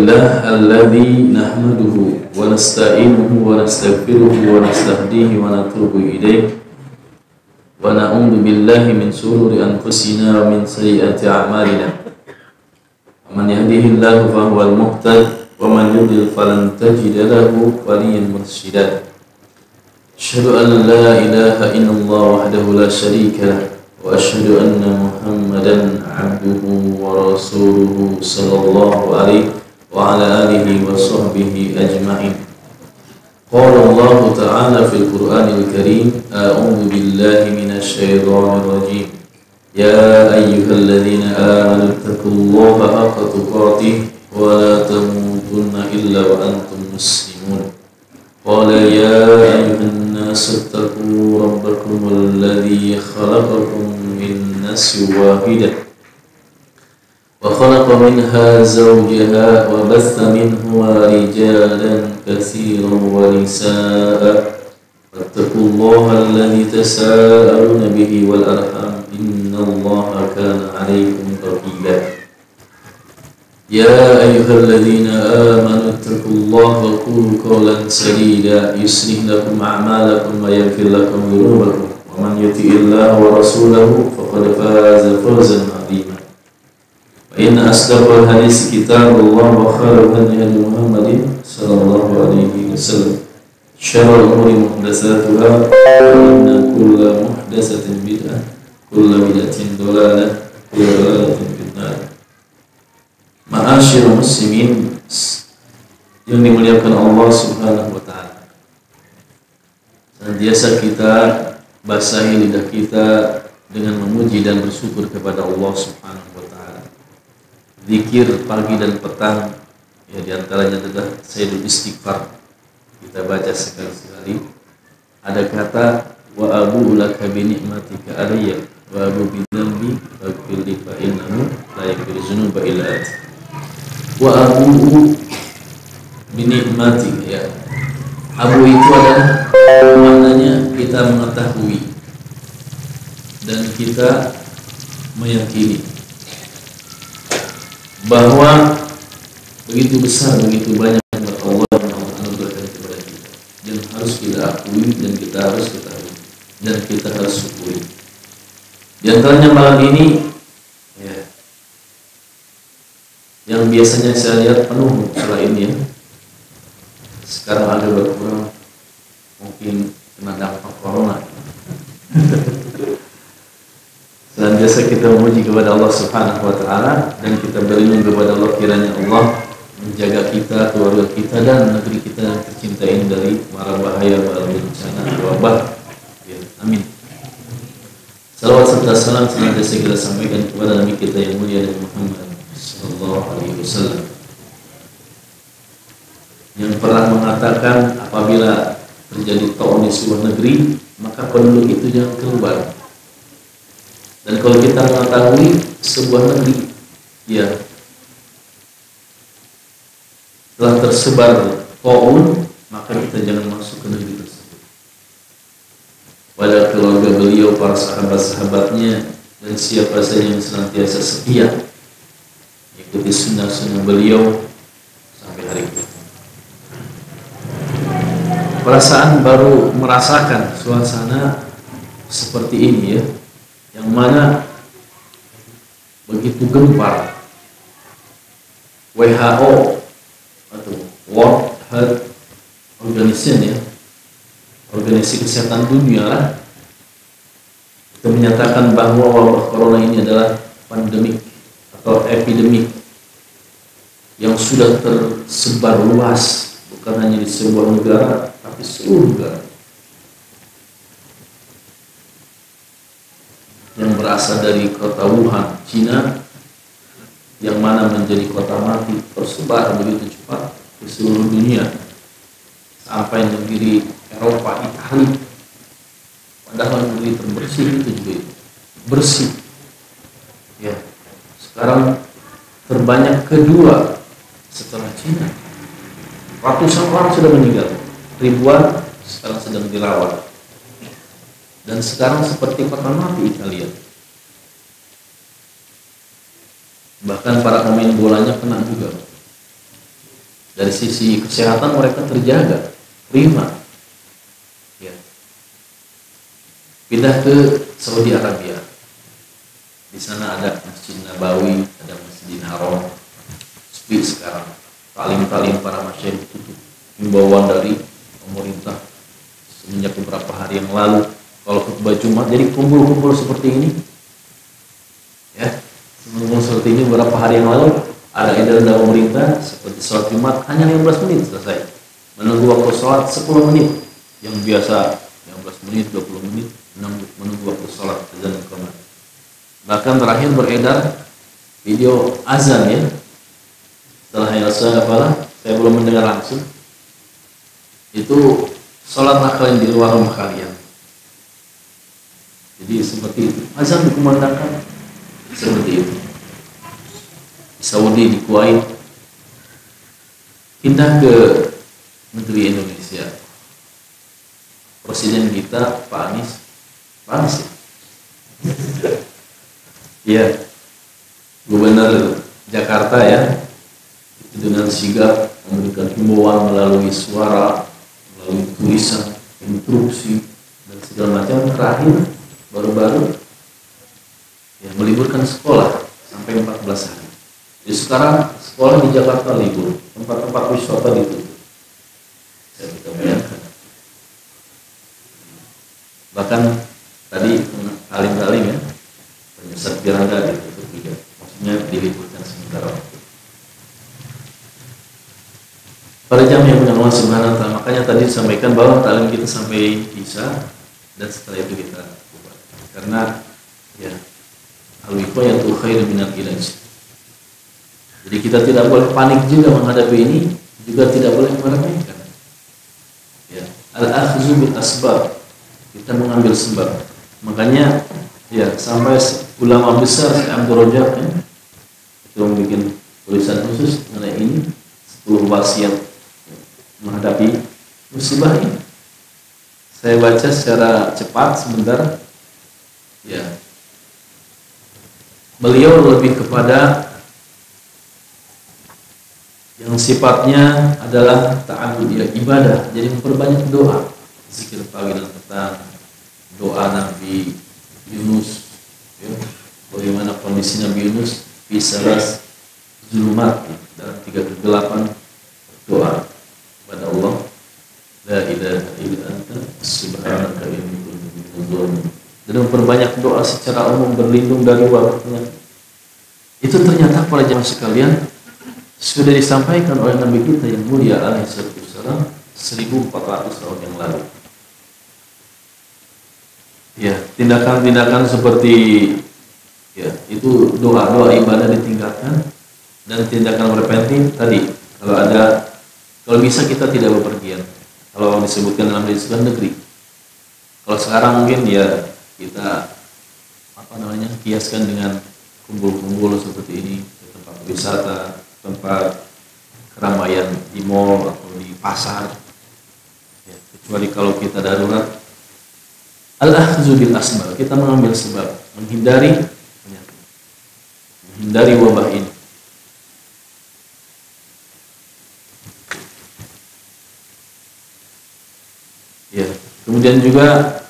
الله الذي نحمده ونستعينه ونستغفره ونستهديه ونتوب إليه ونعوذ بالله من شرور أنفسنا ومن سيئات أعمالنا من يهده الله فهو المهتد ومن يضلل فلن تجد له وليا مرشدا أشهد أن لا إله إلا الله وحده لا شريك له وأشهد أن محمدا عبده ورسوله صلى الله عليه وعلى آله وصحبه أجمعين. قال الله تعالى في القرآن الكريم: أعوذ بالله من الشيطان الرجيم. يا أيها الذين آمنوا اتقوا الله حق تقاته ولا تموتن إلا وأنتم مسلمون. قال يا أيها الناس اتقوا ربكم الذي خلقكم من نفس واحدة وخلق منها زوجها وبث منهما رجالا كثيرا ونساء واتقوا الله الذي تساءلون به والأرحام إن الله كان عليكم رقيبا. يا أيها الذين آمنوا اتقوا الله وقولوا قولا سديدا يصلح لكم أعمالكم ويغفر لكم ذنوبكم ومن يطع الله ورسوله فقد فاز فوزا عظيما. فإن أصدق الحديث كتاب الله وخير الهدي محمد صلى الله عليه وسلم شر الأمور محدثاتها وإن كل محدثة بدعة كل بدعة ضلالة كل ضلالة في النار. Ma'asyiral muslimin yang dimuliakan Allah Subhanahu wa taala. Senantiasa kita basahi lidah kita dengan memuji dan bersyukur kepada Allah Subhanahu wa taala. Zikir pagi dan petang, ya diantaranya adalah sayyidul istighfar. Kita baca sekali-sekali. Ada kata wa abu laka bi ni'matika alayya wa abu bi dzambi faghfir li fa innahu la yaghfiru dzunuba illa anta. Wa abu bi ni'matika, ya. Abu itu adalah maknanya kita mengetahui dan kita meyakini bahwa begitu besar, begitu banyak nikmat Allah yang Allah anugerahkan kepada kita, dan harus kita akui dan kita harus ketahui dan kita harus syukuri. Di antaranya malam ini, ya, yang biasanya saya lihat penuh selain ini, ya, sekarang agak berkurang, mungkin kena dampak corona. Senantiasa kita memuji kepada Allah Subhanahu wa taala dan kita berlindung kepada Allah, kiranya Allah menjaga kita, keluarga kita dan negeri kita yang tercinta ini dari mara bahaya, mara bencana, wabah. Ya, amin. Salawat serta salam senantiasa kita sampaikan kepada Nabi kita yang mulia Nabi Muhammad sallallahu alaihi wasallam, yang pernah mengatakan apabila terjadi taun di sebuah negeri, maka penduduk itu jangan keluar. Dan kalau kita mengetahui sebuah negeri, ya, telah tersebar taun, maka kita jangan masuk ke negeri tersebut. Pada keluarga beliau, para sahabat-sahabatnya, dan siapa saja yang senantiasa setia ikuti sunnah-sunnah beliau sampai hari ini. Perasaan baru merasakan suasana seperti ini, ya, yang mana begitu gempar. WHO atau World Health Organization, ya, organisasi kesehatan dunia lah, itu menyatakan bahwa wabah corona ini adalah pandemik atau epidemik yang sudah tersebar luas, bukan hanya di sebuah negara tapi seluruh negara, yang berasal dari kota Wuhan, Cina, yang mana menjadi kota mati, tersebar begitu cepat di seluruh dunia sampai negeri Eropa, Italia. Padahal negeri terbersih itu juga itu bersih, ya. Sekarang terbanyak kedua setelah Cina. Ratusan orang sudah meninggal, ribuan sekarang sedang dirawat. Dan sekarang seperti kota mati Italia. Bahkan para pemain bolanya kena juga. Dari sisi kesehatan mereka terjaga, prima. Ya. Pindah ke Saudi Arabia. Di sana ada Masjid Nabawi, ada Masjidil Haram. Sepi sekarang. Talim-talim para masyayikh tutup. Himbauan dari pemerintah semenjak beberapa hari yang lalu. Kalau khutbah Jumat, jadi kumpul-kumpul seperti ini. Ya, kumpul seperti ini beberapa hari yang lalu ada edaran dari pemerintah seperti sholat Jumat hanya 15 menit selesai. Menunggu waktu sholat 10 menit. Yang biasa 15 menit, 20 menit menunggu waktu sholat azan iqamah. Bahkan terakhir beredar video azan ya. Setelah yang saya belum mendengar langsung. Itu sholatlah kalian di luar rumah kalian. Jadi seperti itu. Azan dikumandangkan seperti itu. Di Saudi, di Kuwait. Pindah ke negeri Indonesia. Presiden kita Pak Anies ya? Iya. Gubernur Jakarta ya. Itu dengan sigap memberikan himbauan melalui suara, melalui tulisan, instruksi dan segala macam. Terakhir baru-baru ya, meliburkan sekolah sampai 14 hari. Jadi sekarang sekolah di Jakarta libur, tempat-tempat wisata ditutup. Saya tidak bayangkan. Bahkan tadi alim-alim ya, penyesat Giranda ditutup juga. Maksudnya diliburkan sementara waktu. Para jamaah yang punya Allah Subhanahu wa Ta'ala, makanya tadi disampaikan bahwa taklim kita sampai Isya dan setelah itu kita bubar. Karena ya al-wiqayatu khairun minal ilaj. Jadi kita tidak boleh panik juga menghadapi ini, juga tidak boleh meremehkan. Ya, al-akhdzu bil asbab. Kita mengambil sebab. Makanya ya sampai ulama besar Abdul Rajab ya, itu membuat tulisan khusus mengenai ini 10 wasiat menghadapi musibah ini. Saya baca secara cepat sebentar. Ya. Beliau lebih kepada yang sifatnya adalah ta'abbud ya, ibadah. Jadi memperbanyak doa, zikir pagi dan petang, doa Nabi Yunus ya. Bagaimana kondisi Nabi Yunus fi salas zulumat ya. Dalam 3 kegelapan doa kepada Allah, la ilaha illa anta subhanaka inni kuntu minadh dhalimin. Dan memperbanyak doa secara umum berlindung dari wabah penyakit. Itu ternyata para jamaah sekalian sudah disampaikan oleh Nabi kita yang mulia alaihi wasallam 1400 tahun yang lalu. Ya, tindakan-tindakan seperti ya itu doa ibadah ditingkatkan dan tindakan preventif tadi kalau bisa kita tidak bepergian. Kalau disebutkan dalam hadis negeri. Kalau sekarang mungkin ya kita kiaskan dengan kumpul-kumpul seperti ini di tempat wisata, tempat keramaian di mall atau di pasar. Ya, kecuali kalau kita darurat. Al-akhdzu bil asbab, kita mengambil sebab, menghindari penyakit, menghindari wabah ini. Ya, kemudian juga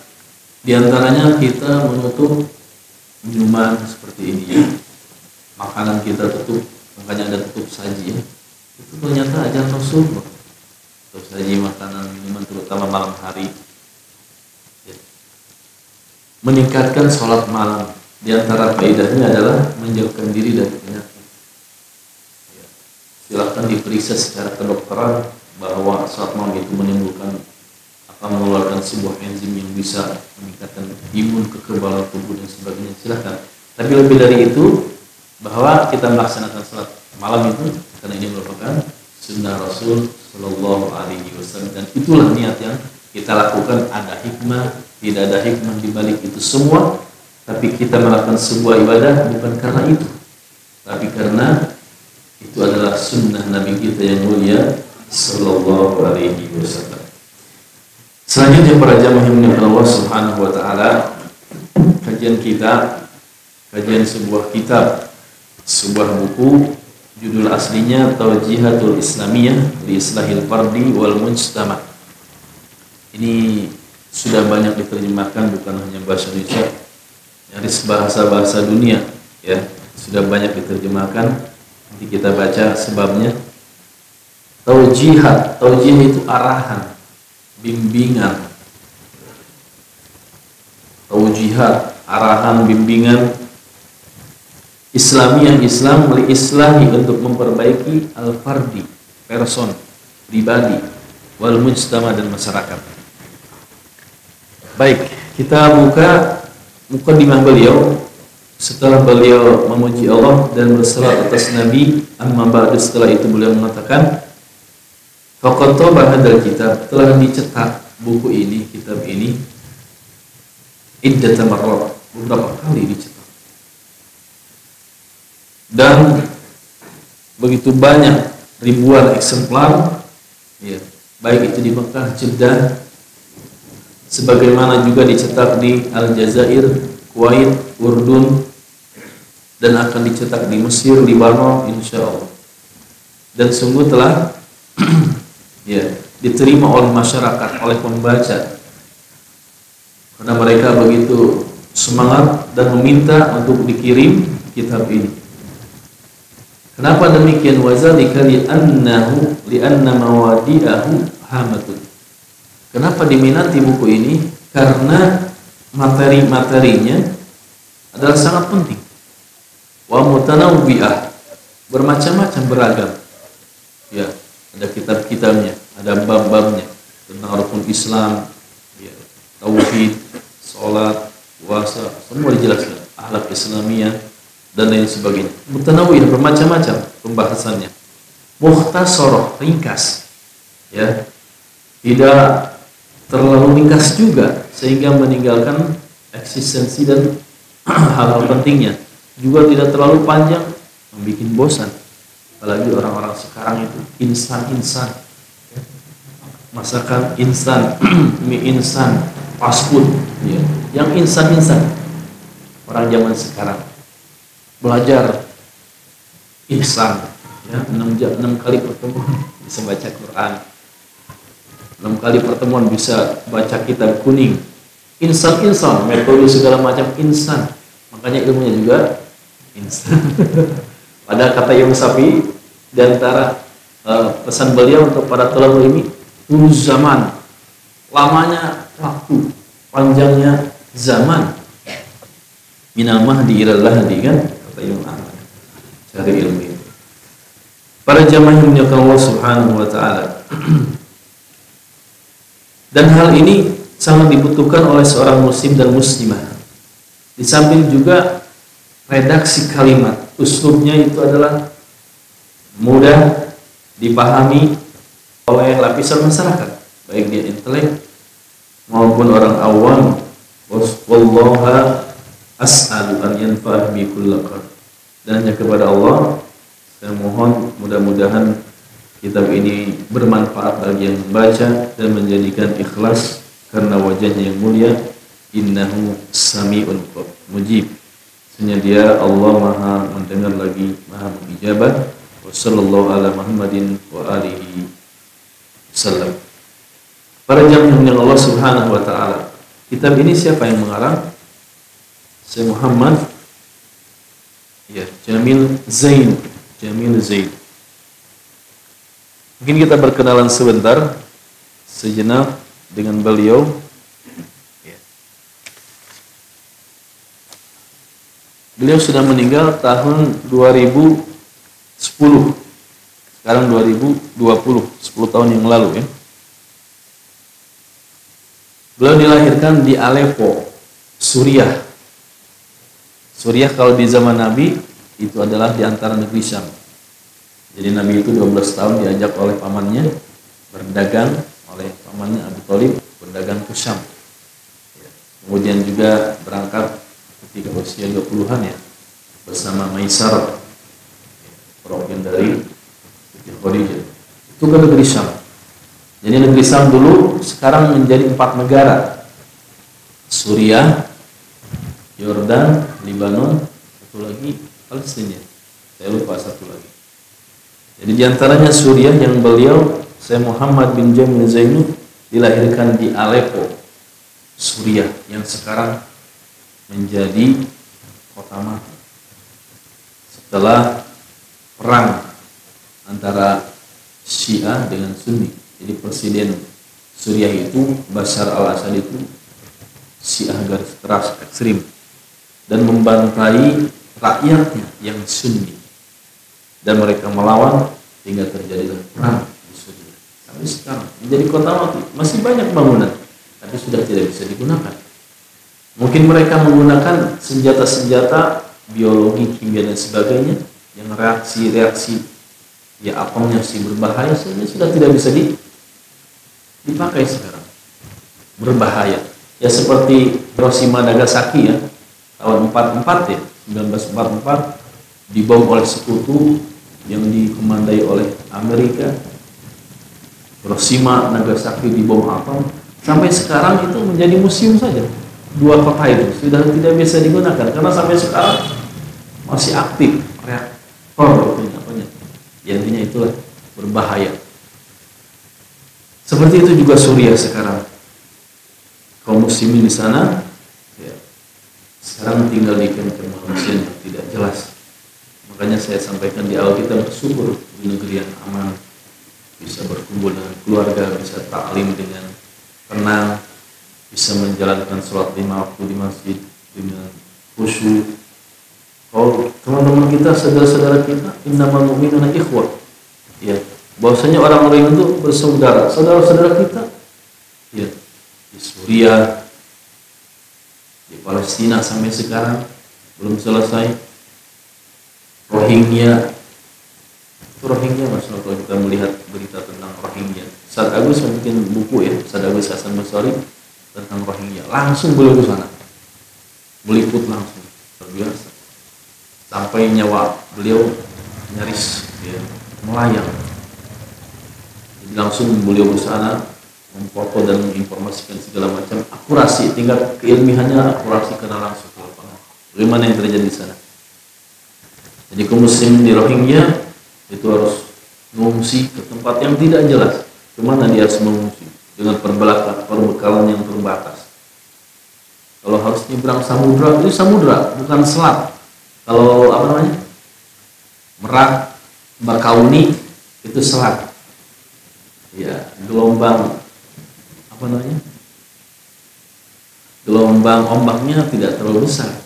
diantaranya kita menutup minuman seperti ini ya, makanan kita tutup, makanya ada tutup saji ya. Itu ternyata ajaran Rasulullah. Tutup saji makanan minuman terutama malam hari. Meningkatkan sholat malam. Di antara faedahnya adalah menjauhkan diri dari penyakit. Ya. Silakan diperiksa secara kedokteran bahwa sholat malam itu menimbulkan mengeluarkan sebuah enzim yang bisa meningkatkan imun, kekebalan tubuh dan sebagainya. Silakan. Tapi lebih dari itu bahwa kita melaksanakan sholat malam itu karena ini merupakan sunnah Rasul Shallallahu Alaihi Wasallam dan itulah niat yang kita lakukan. Ada hikmah, tidak ada hikmah di balik itu semua, tapi kita melakukan sebuah ibadah bukan karena itu, tapi karena itu adalah sunnah Nabi kita yang mulia Sallallahu Alaihi Wasallam. Selanjutnya para jamaah yang dimuliakan Allah Subhanahu Wa Taala, kajian kita, kajian sebuah kitab, sebuah buku Judul aslinya Taujihatul Islamiyah li Islahil Fardi wal Mujtama. Ini sudah banyak diterjemahkan, bukan hanya bahasa Indonesia, nyaris bahasa-bahasa dunia ya, sudah banyak diterjemahkan. Nanti kita baca sebabnya. Taujihat, taujih itu arahan, bimbingan. Taujihat, arahan, bimbingan. Islamiyah, Islam li islahi, untuk memperbaiki al-fardi, person, pribadi, wal mujtama, dan masyarakat. Baik, kita buka mukadimah beliau. Setelah beliau memuji Allah dan bersalawat atas Nabi, amma ba'du, setelah itu beliau mengatakan, faqad taba hadzal kitab, telah dicetak buku ini, kitab ini, iddat marrat, beberapa kali dicetak, dan begitu banyak, ribuan eksemplar ya, baik itu di Mekah, Jeddah, sebagaimana juga dicetak di Aljazair, Kuwait, Urdun, dan akan dicetak di Mesir, Libanon, insyaallah. Dan sungguh telah ya, diterima oleh masyarakat, oleh pembaca, karena mereka begitu semangat dan meminta untuk dikirim kitab ini. Kenapa demikian? Wazalika li'anna mawadi'ahu hamatun. Kenapa diminati buku ini? Karena materi-materinya adalah sangat penting. Wa mutanawwi'ah, bermacam-macam, beragam. Ya, ada kitab-kitabnya, ada bab-babnya tentang rukun Islam, ya, tauhid, salat, puasa, semua dijelaskan, akhlak Islamiyah dan lain sebagainya. Mutanawwi'ah, bermacam-macam pembahasannya. Mukhtasarah, ringkas. Ya. Tidak terlalu ringkas juga sehingga meninggalkan eksistensi dan hal-hal pentingnya. Juga tidak terlalu panjang, membuat bosan. Apalagi orang-orang sekarang itu instan-instan, ya. Masakan instan, mie instan, fast food, ya. Yang instan-instan. Orang zaman sekarang belajar instan, ya. 6 kali pertemuan bisa baca Quran, 6 kali pertemuan bisa baca kitab kuning. Instan-instan, metode segala macam instan. Makanya ilmunya juga instan. Pada kata Imam Syafi'i, di antara pesan beliau untuk para thalabul ilmi, tulus zaman, lamanya waktu, panjangnya zaman. Minal mahdi ilal lahdi, kan kata Imam Ahmad. Cari ilmu itu. Para jamaah yang memuliakan Allah Subhanahu wa taala. Dan hal ini sangat dibutuhkan oleh seorang muslim dan muslimah. Di samping juga redaksi kalimat, uslubnya itu adalah mudah dipahami oleh lapisan masyarakat, baik dia intelek maupun orang awam. Wallaha as'alu an yanfa'ah bi kulli qad. Dan hanya kepada Allah saya mohon, mudah-mudahan kitab ini bermanfaat bagi yang membaca dan menjadikan ikhlas karena wajahnya yang mulia. Innahu sami'un mujib. Sesungguhnya dia Allah Maha mendengar lagi Maha mengijabah. Wassallallahu ala Muhammadin wa alihi wasallam. Para jamaah yang Allah Subhanahu wa taala. Kitab ini siapa yang mengarang? Syekh Muhammad ya, Jamil Zain. Mungkin kita berkenalan sebentar, sejenak dengan beliau. Beliau sudah meninggal tahun 2010. Sekarang 2020, 10 tahun yang lalu ya. Beliau dilahirkan di Aleppo, Suriah. Suriah kalau di zaman Nabi itu adalah di antara negeri Syam. Jadi Nabi itu 12 tahun diajak oleh pamannya berdagang, oleh pamannya Abu Thalib berdagang ke Syam. Kemudian juga berangkat ketika usia 20-an ya, bersama Maisar, perwakilan dari Khadijah, itu ke negeri Syam. Jadi negeri Syam dulu sekarang menjadi 4 negara: Suriah, Yordan, Libanon, satu lagi Palestina. Saya lupa satu lagi. Jadi diantaranya Suriah yang beliau, saya Muhammad bin Jamil Zainu, dilahirkan di Aleppo, Suriah yang sekarang menjadi kota mati setelah perang antara Syiah dengan Sunni. Jadi presiden Suriah itu Bashar al-Assad itu Syiah garis keras ekstrim dan membantai rakyatnya yang Sunni, dan mereka melawan hingga terjadilah perang di Suriah. Sampai sekarang menjadi kota mati, masih banyak bangunan tapi sudah tidak bisa digunakan. Mungkin mereka menggunakan senjata-senjata biologi, kimia dan sebagainya yang reaksi-reaksi ya atomnya sih berbahaya, sehingga sudah tidak bisa dipakai sekarang, berbahaya. Ya seperti Hiroshima Nagasaki ya, tahun 44 ya, 1944 dibom oleh sekutu yang dikomandai oleh Amerika. Hiroshima Nagasaki dibom atom, sampai sekarang itu menjadi museum saja. Dua kota itu sudah tidak bisa digunakan karena sampai sekarang masih aktif reaktor itu apanya. Ya intinya itulah berbahaya. Seperti itu juga Suriah sekarang. Kaum muslimin di sana ya, sekarang tinggal di kem-kem manusia yang tidak jelas. Makanya saya sampaikan di awal, kita bersyukur di negeri yang aman, bisa berkumpul dengan keluarga, bisa taklim dengan tenang, bisa menjalankan sholat 5 waktu di masjid dengan khusyuk. Kalau teman-teman kita, saudara-saudara kita, innamal mu'minuna ikhwah, ya, bahwasanya orang-orang itu bersaudara, saudara-saudara kita, ya, di Suriah, di Palestina sampai sekarang belum selesai. Rohingya, masalah kalau kita melihat berita tentang Rohingya, Ustaz Agus bikin buku ya, Ustaz Agus Hasan Basri tentang Rohingya, langsung beliau ke sana, meliput langsung, terbiasa, sampai nyawa beliau nyaris ya, melayang. Jadi langsung beliau ke sana, memfoto dan menginformasikan segala macam, akurasi, tingkat keilmihannya akurasi karena langsung ke lapangan. Bagaimana yang terjadi di sana? Jadi kaum muslimin di Rohingya itu harus mengungsi ke tempat yang tidak jelas. Kemana dia harus mengungsi? Dengan perbekalan yang terbatas. Kalau harus nyebrang samudra, itu samudra, bukan selat. Kalau apa namanya? Merak, Bakauni, itu selat. Ya, gelombang apa namanya? Gelombang ombaknya tidak terlalu besar.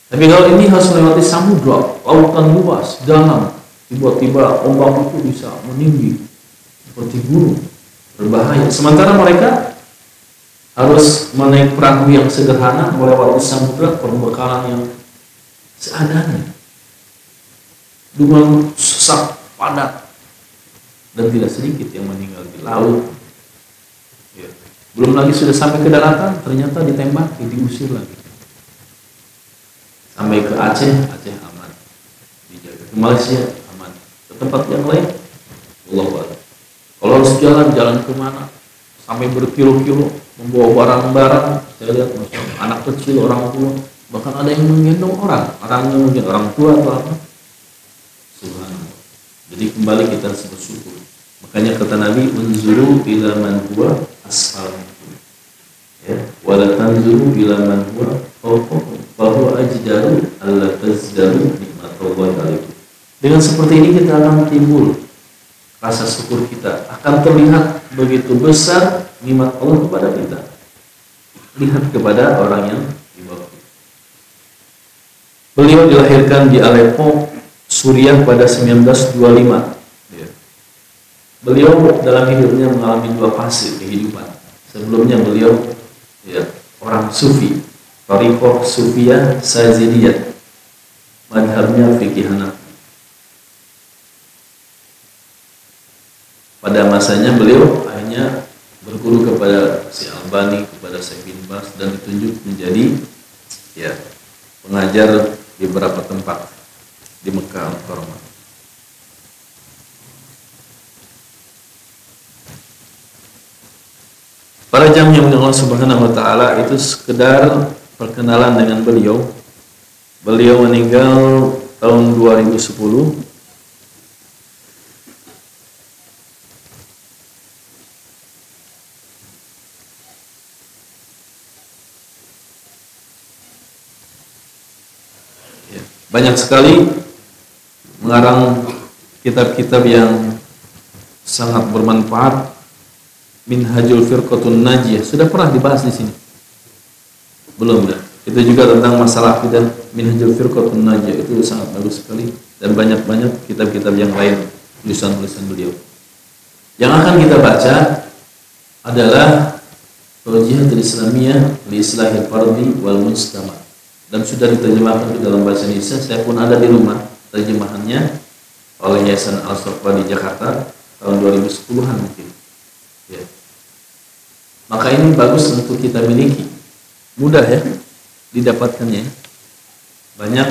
Tapi kalau ini harus melewati samudra, lautan luas, dalam, tiba-tiba ombak itu bisa meninggi seperti gunung, berbahaya. Sementara mereka harus menaik perahu yang sederhana melewati samudra, perbekalan yang seadanya, dengan sesak padat, dan tidak sedikit yang meninggal di laut. Ya. Belum lagi sudah sampai ke daratan, ternyata ditembaki, diusir lagi. Sampai ke Aceh aman, dijaga. Ke Malaysia aman. Ke tempat yang lain, Allahu Akbar. Kalau harus jalan kemana? Sampai berkilo-kilo membawa barang-barang. Saya lihat anak kecil, orang tua, bahkan ada yang menggendong orangnya mungkin orang tua atau apa. Subhanallah. Jadi kembali kita harus bersyukur. Makanya kata Nabi, unzuru ila man huwa asfal minkum. Ya, wala tanzuru ila man huwa fawqakum. Bahwa ajdaru alla tazdaru nikmatullahi alaikum. Dengan seperti ini kita akan timbul rasa syukur kita, akan terlihat begitu besar nikmat Allah kepada kita. Lihat kepada orang yang di bawah kita. Beliau dilahirkan di Aleppo, Suriah pada 1925. Ya. Beliau dalam hidupnya mengalami dua fase kehidupan. Sebelumnya beliau ya, orang sufi, Thariqah Sufiyah Saziliyah, madhabnya fikih Hanafi. Pada masanya beliau akhirnya berguru kepada si Albani, kepada Syekh bin Baz, dan ditunjuk menjadi ya pengajar di beberapa tempat di Mekah Al-Mukarramah. Para jamaah yang Allah Subhanahu wa taala, itu sekedar perkenalan dengan beliau. Beliau meninggal tahun 2010 banyak sekali mengarang kitab-kitab yang sangat bermanfaat. Minhajul Firqatun Najiyah sudah pernah dibahas di sini? Belum ya? Itu juga tentang masalah akidah. Minhajul Firqatun Najiyah itu sangat bagus sekali, dan banyak-banyak kitab-kitab yang lain, tulisan-tulisan beliau. Yang akan kita baca adalah Taujihatul Islamiyah li Islahil Fardhi wal Mujtama, dan sudah diterjemahkan ke dalam bahasa Indonesia. Saya pun ada di rumah terjemahannya oleh Yayasan Al-Sofa di Jakarta tahun 2010-an mungkin ya. Maka ini bagus untuk kita miliki, mudah ya didapatkannya, banyak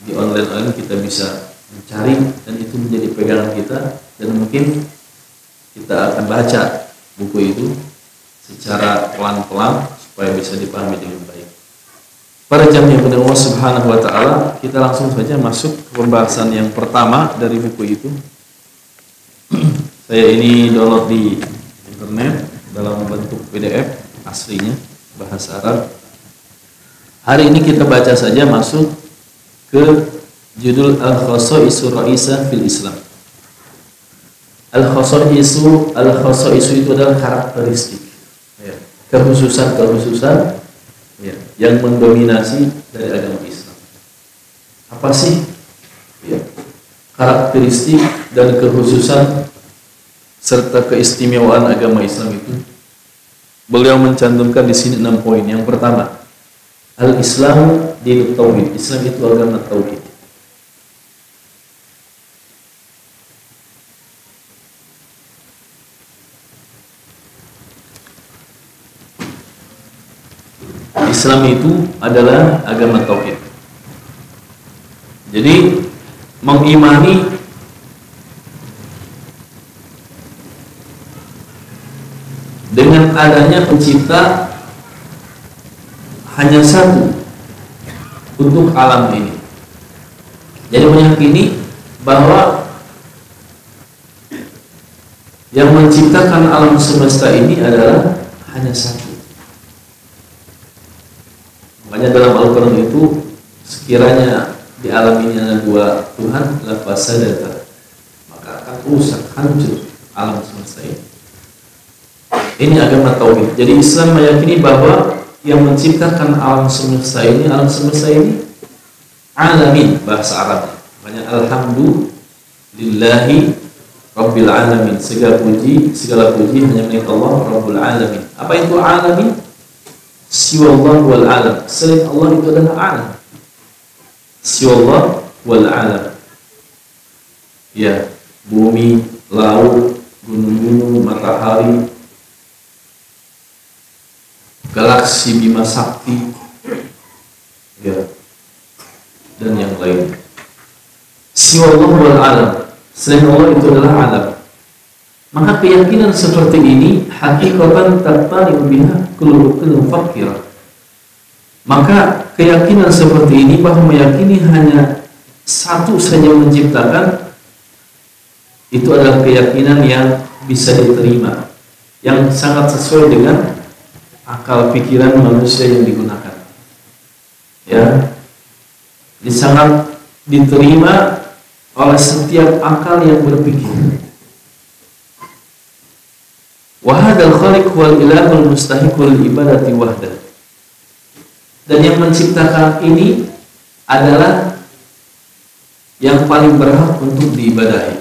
di online kita bisa mencari, dan itu menjadi pegangan kita, dan mungkin kita akan baca buku itu secara pelan-pelan supaya bisa dipahami dengan baik. Pada jam yang benar Allah Subhanahu wa Ta'ala, kita langsung saja masuk ke pembahasan yang pertama dari buku itu. Saya ini download di internet dalam bentuk PDF aslinya bahasa Arab. Hari ini kita baca saja, masuk ke judul Al-Khasaisu Ra'isah fil Islam. Al-Khasaisu itu adalah karakteristik ya, kekhususan ya, yang mendominasi dari agama Islam. Apa sih ya, karakteristik dan kekhususan serta keistimewaan agama Islam itu? Beliau mencantumkan di sini 6 poin. Yang pertama, Al-Islam dinut tauhid. Islam itu agama tauhid. Islam itu adalah agama tauhid. Jadi mengimani dengan adanya pencipta hanya satu untuk alam ini. Jadi meyakini bahwa yang menciptakan alam semesta ini adalah hanya satu. Makanya dalam Al-Quran itu, sekiranya di alam ini ada dua Tuhan, la fasadata, maka akan rusak, hancur alam semesta ini. Ini agama tauhid. Jadi Islam meyakini bahwa yang menciptakan alam semesta ini alamin, bahasa Arab. Makanya alhamdulillahi rabbil alamin, segala puji hanya milik Allah Rabbul alamin. Apa itu alamin? Siwallah wal alam, selain Allah itu adalah alam. Siwallah wal alam, ya, bumi, laut, gunung-gunung, matahari, galaksi Bima Sakti, ya, dan yang lain. Siwallah wal alam, selain Allah itu adalah alam. Maka keyakinan seperti ini hakikatan tattari'u biha kullu fakir. Maka keyakinan seperti ini, bahwa meyakini hanya satu saja menciptakan, itu adalah keyakinan yang bisa diterima, yang sangat sesuai dengan akal pikiran manusia yang digunakan. Ya, sangat diterima oleh setiap akal yang berpikir. Wahadal khaliq wal ilahul mustahiqul ibadati wahdah. Dan yang menciptakan ini adalah yang paling berhak untuk diibadahi.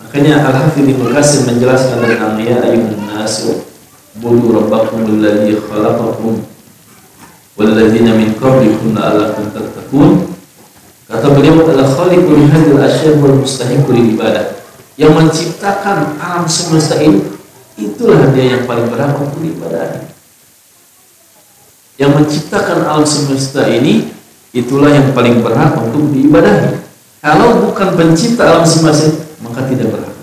Makanya Al-Hafidz Ibnu Katsir menjelaskan tentang ya ayyuhan nasu budu rabbakum alladzi khalaqakum wal ladzina min qablikum la'allakum tattaqun. Kata beliau, al-khaliqu li hadzal asya' wal mustahiqu lil ibadah. Yang menciptakan alam semesta ini, itulah dia yang paling berhak untuk diibadahi. Yang menciptakan alam semesta ini, itulah yang paling berhak untuk diibadahi. Kalau bukan pencipta alam semesta, maka tidak berhak.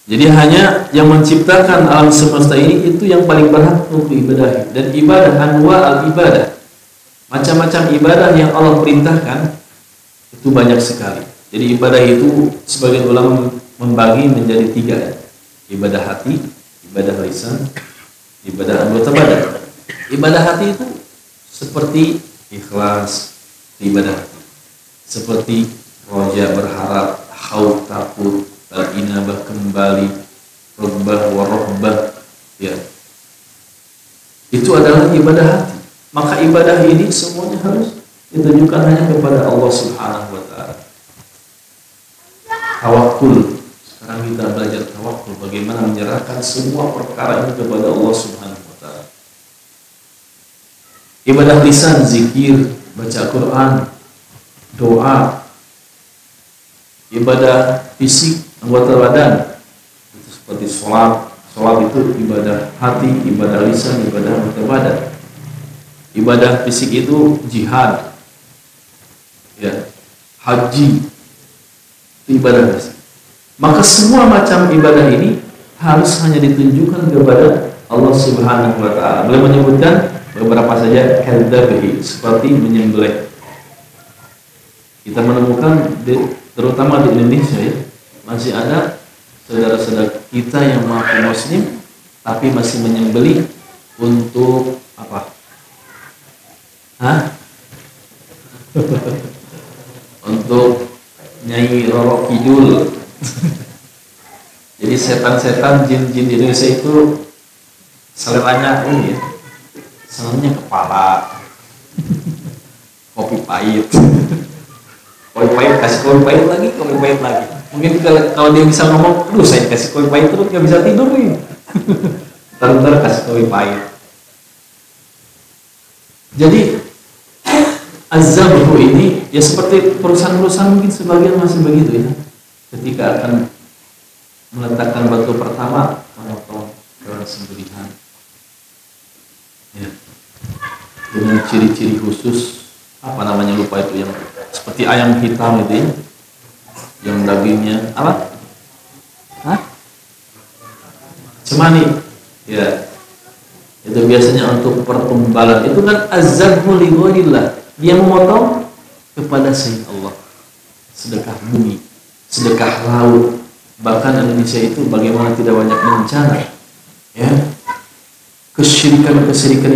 Jadi hanya yang menciptakan alam semesta ini, itu yang paling berhak untuk diibadahi. Dan ibadah, anwa al-ibadah, macam-macam ibadah yang Allah perintahkan, itu banyak sekali. Jadi ibadah itu sebagian ulama membagi menjadi 3 ya. Ibadah hati, ibadah lisan, ibadah anggota badan. Ibadah hati itu seperti ikhlas, ibadah hati. Seperti roja berharap, khauf takut, al-inabah kembali, rabbah warohbah, ya. Itu adalah ibadah hati. Maka ibadah ini semuanya harus ditujukan hanya kepada Allah Subhanahu wa Ta'ala. Tawakul. Sekarang kita belajar tawakul, bagaimana menyerahkan semua perkara ini kepada Allah Subhanahu wa Ta'ala. Ibadah lisan, zikir, baca Quran, doa. Ibadah fisik, anggota badan, itu seperti sholat. Sholat itu ibadah hati, ibadah lisan, ibadah anggota badan. Ibadah fisik itu jihad, ya, haji, itu ibadah fisik. Maka semua macam ibadah ini harus hanya ditunjukkan kepada Allah Subhanahu wa Ta'ala. Boleh menyebutkan beberapa saja, kadzabihi, seperti menyembelih. Kita menemukan terutama di Indonesia, ya, masih ada saudara-saudara kita yang mengaku muslim tapi masih menyembelih untuk apa? Untuk Nyai Roro Kidul. Jadi setan-setan, jin-jin di Indonesia itu seleranya ini, ya, senangnya kepala, kopi pahit, kopi pahit kasih kopi pahit lagi, kopi pahit lagi. Mungkin kalau dia bisa ngomong, aduh saya kasih kopi pahit terus nggak bisa tidur nih. Ntar kasih kopi pahit. Jadi azabhu ini ya seperti perusahaan-perusahaan mungkin sebagian masih begitu, ya. Ketika akan meletakkan batu pertama, memotong hewan sembelihan, ya, dengan ciri-ciri khusus, apa namanya lupa itu, yang seperti ayam hitam itu, ya, yang dagingnya apa? Cemani, ya. Itu biasanya untuk pertumbalan. Itu kan azabhu li ghairillah. Dia memotong kepada selain Allah. Sedekah bumi, sedekah laut. Bahkan Indonesia itu bagaimana tidak banyak bencana, ya. Kesyirikan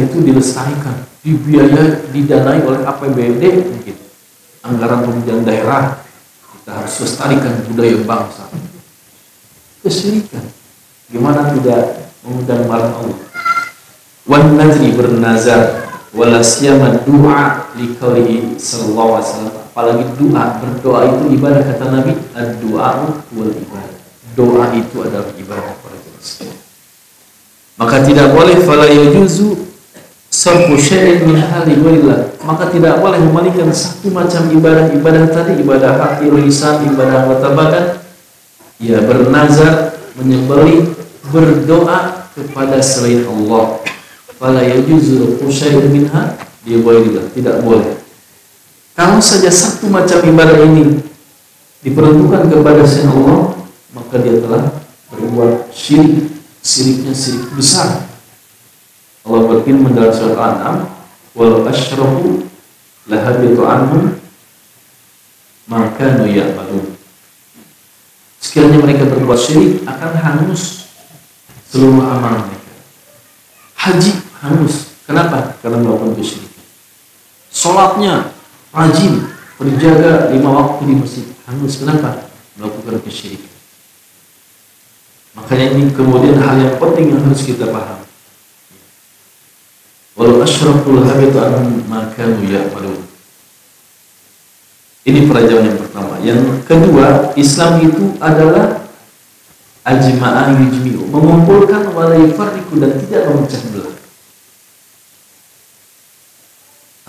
itu dilestarikan, dibiayai, didanai oleh APBD mungkin. Anggaran pembangunan daerah, kita harus lestarikan budaya bangsa. Kesyirikan, gimana tidak mengundang marah Allah. Wan nadri, bernazar, wala siyama du'a li qaulihi sallallahu alaihi wasallam. Apalagi doa, berdoa itu ibadah, kata Nabi, ad-du'a wal ibadah. Doa itu adalah ibadah para jemaah. Maka tidak boleh fala yajuzu sarfu syai'in min hali ghairillah. Maka tidak boleh memalingkan satu macam ibadah tadi, ibadah hati, lisan, ibadah anggota badan, ya, bernazar, menyembelih, berdoa kepada selain Allah. Fala yajuzu sarfu syai'in minha li ghairillah. Tidak boleh. Kalau saja satu macam ibadah ini diperuntukkan kepada selain Allah, maka dia telah berbuat syirik. Syiriknya syirik besar. Allah berfirman dalam surat Al-An'am, walau asyraku lahabitu anhum ma kanu ya'malun. Sekiranya mereka berbuat syirik, akan hangus seluruh amal mereka. Haji hangus. Kenapa? Karena melakukan kesyirikan. Salatnya rajin, berjaga 5 waktu di masjid, hangus. Kenapa? Melakukan kesyirikan. Makanya ini kemudian hal yang penting yang harus kita paham. Walau asyraku lahabitu anhum ma kanu ya'malun. Ini pelajaran yang pertama. Yang kedua, Islam itu adalah ajma'a yujmi'u, mengumpulkan wala yufarriqu, dan tidak memecah belah.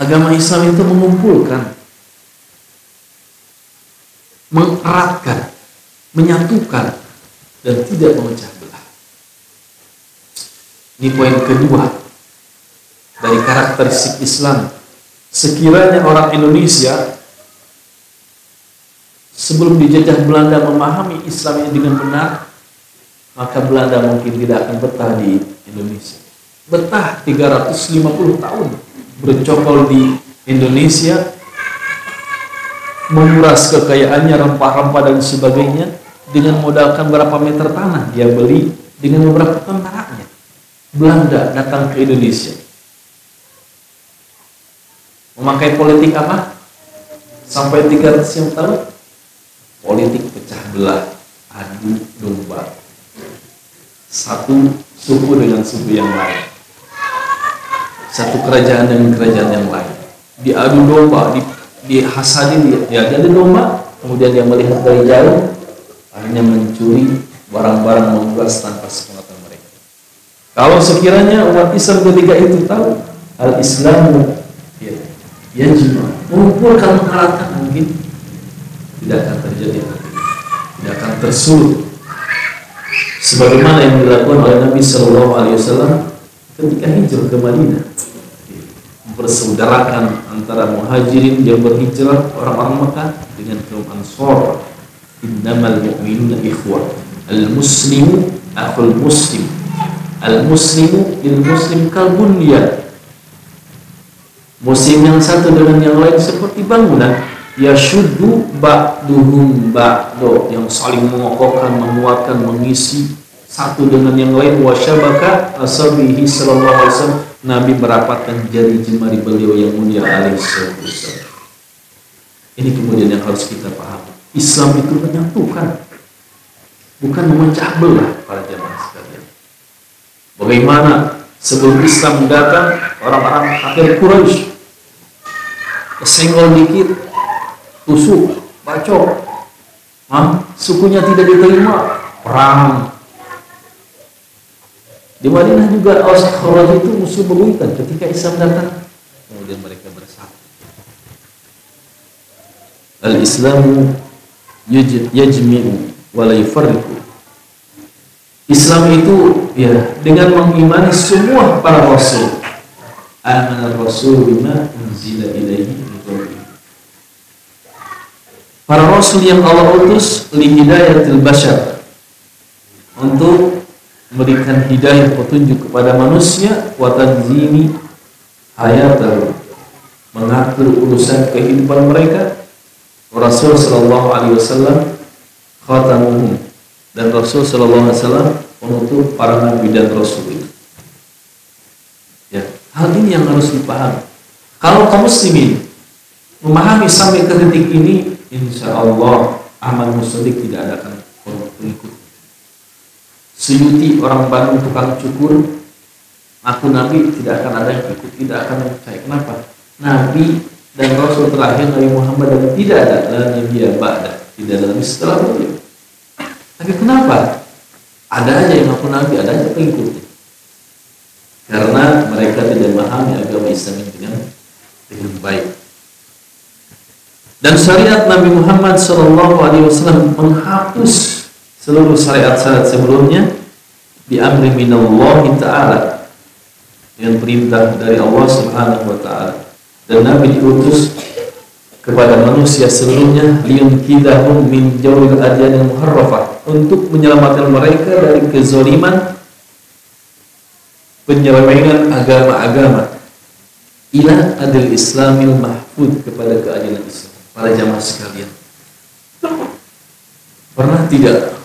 Agama Islam itu mengumpulkan, mengeratkan, menyatukan, dan tidak memecah belah. Ini poin kedua dari karakteristik Islam. Sekiranya orang Indonesia sebelum dijajah Belanda memahami Islam ini dengan benar, maka Belanda mungkin tidak akan betah di Indonesia. Betah 350 tahun bercokol di Indonesia, menguras kekayaannya, rempah-rempah dan sebagainya, dengan modalkan berapa meter tanah dia beli dengan beberapa tentaranya. Belanda datang ke Indonesia. Memakai politik apa? Sampai 300 tahun. Politik pecah belah, adu domba. Satu suku dengan suku yang lain. Satu kerajaan dengan kerajaan yang lain. Diadu domba, dihasadi dia ada domba, kemudian dia melihat dari jauh, akhirnya mencuri barang-barang membuas tanpa sepengetahuan mereka. Kalau sekiranya umat Islam ketika itu tahu al-Islamu ya jima mengumpulkan mengalahkan, mungkin tidak akan terjadi, tidak akan tersulut sebagaimana yang dilakukan oleh Nabi Shallallahu Alaihi Wasallam ketika hijrah ke Madinah, mempersaudarakan antara muhajirin yang berhijrah orang-orang Mekah dengan kaum Ansor. Innamal mu'minuna ikhwah, al-muslimu akhul muslim, al-muslimu lil muslim kal bunyan. Muslim yang satu dengan yang lain seperti bangunan. Yashuddu ba'duhum ba'do, yang saling mengokohkan, menguatkan, mengisi satu dengan yang lain. Wasyabaka asabihi sallallahu alaihi wasallam, Nabi merapatkan jari jemari beliau yang mulia alaihi wasallam. Ini kemudian yang harus kita pahami. Islam itu menyatukan, bukan memecah belah para jamaah sekalian. Bagaimana sebelum Islam datang, orang-orang kafir Quraisy kesenggol dikit, tusuk, bacok, sukunya tidak diterima, perang. Di Madinah juga Aus-Khazraj itu musuh bebuyutan. Ketika Islam datang, kemudian mereka bersatu. Al-Islamu yajmi'u wa la yufarriqu. Islam itu ya dengan mengimani semua para rasul. Amana rasul bima unzila ilaihi min rabbih. Para rasul yang Allah utus li hidayatil bashar, untuk memberikan hidayah petunjuk kepada manusia, wa tanzimi hayatahu, mengatur urusan kehidupan mereka. Rasul sallallahu alaihi wasallam khatamuhum, dan Rasul sallallahu alaihi wasallam penutup para nabi dan rasul itu. Ya, hal ini yang harus dipahami. Kalau kaum muslimin memahami sampai ke titik ini, insya Allah amal muslim tidak akan pengikut. Suyuti orang Bandung tukang cukur, aku nabi, tidak akan ada yang ikut, tidak akan percaya. Kenapa? Nabi dan Rasul terakhir Nabi Muhammad dan tidak ada Nabi ba'da, tidak ada Nabi setelah beliau. Tapi kenapa? Ada aja yang ngaku Nabi, ada aja pengikutnya. Karena mereka tidak memahami agama Islam dengan baik. Dan syariat Nabi Muhammad SAW menghapus seluruh syariat-syariat sebelumnya bi amri minallahi ta'ala, dengan perintah dari Allah Subhanahu wa taala. Dan Nabi diutus kepada manusia seluruhnya liyunqidhahum min jawril adyan muharrafah, untuk menyelamatkan mereka dari kezaliman penyelewengan agama-agama, ila adil islamil mahfud, kepada keadilan Islam. Para jamaah sekalian, pernah tidak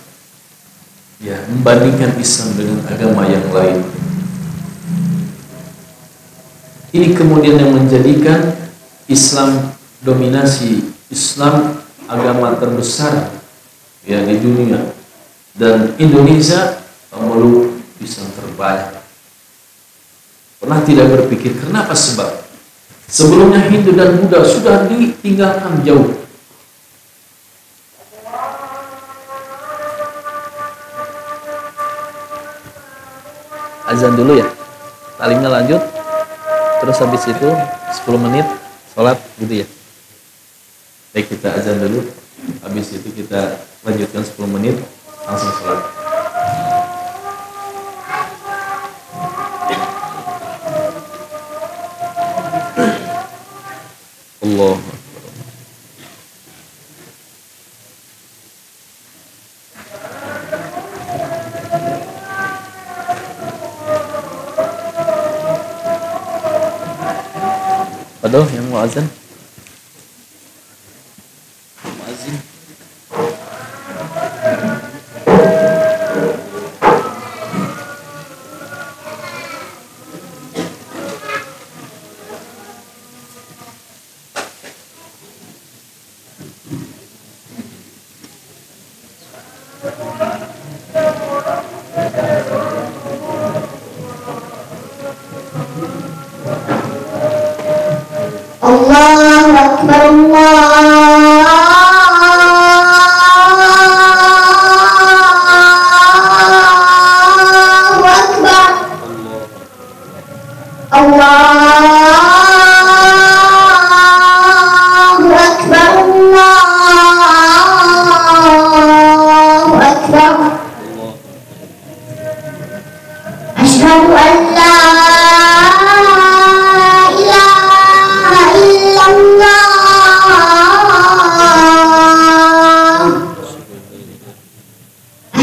ya membandingkan Islam dengan agama yang lain? Ini kemudian yang menjadikan Islam dominasi, Islam agama terbesar ya di dunia, dan Indonesia memeluk Islam terbanyak. Pernah tidak berpikir kenapa? Sebab sebelumnya Hindu dan Buddha sudah ditinggalkan jauh. Azan dulu ya, talimnya lanjut. Terus habis itu 10 menit sholat gitu ya. Baik, kita azan dulu. Habis itu kita lanjutkan 10 menit langsung sholat. Allah. Aduh, yang mau azan? Muazin.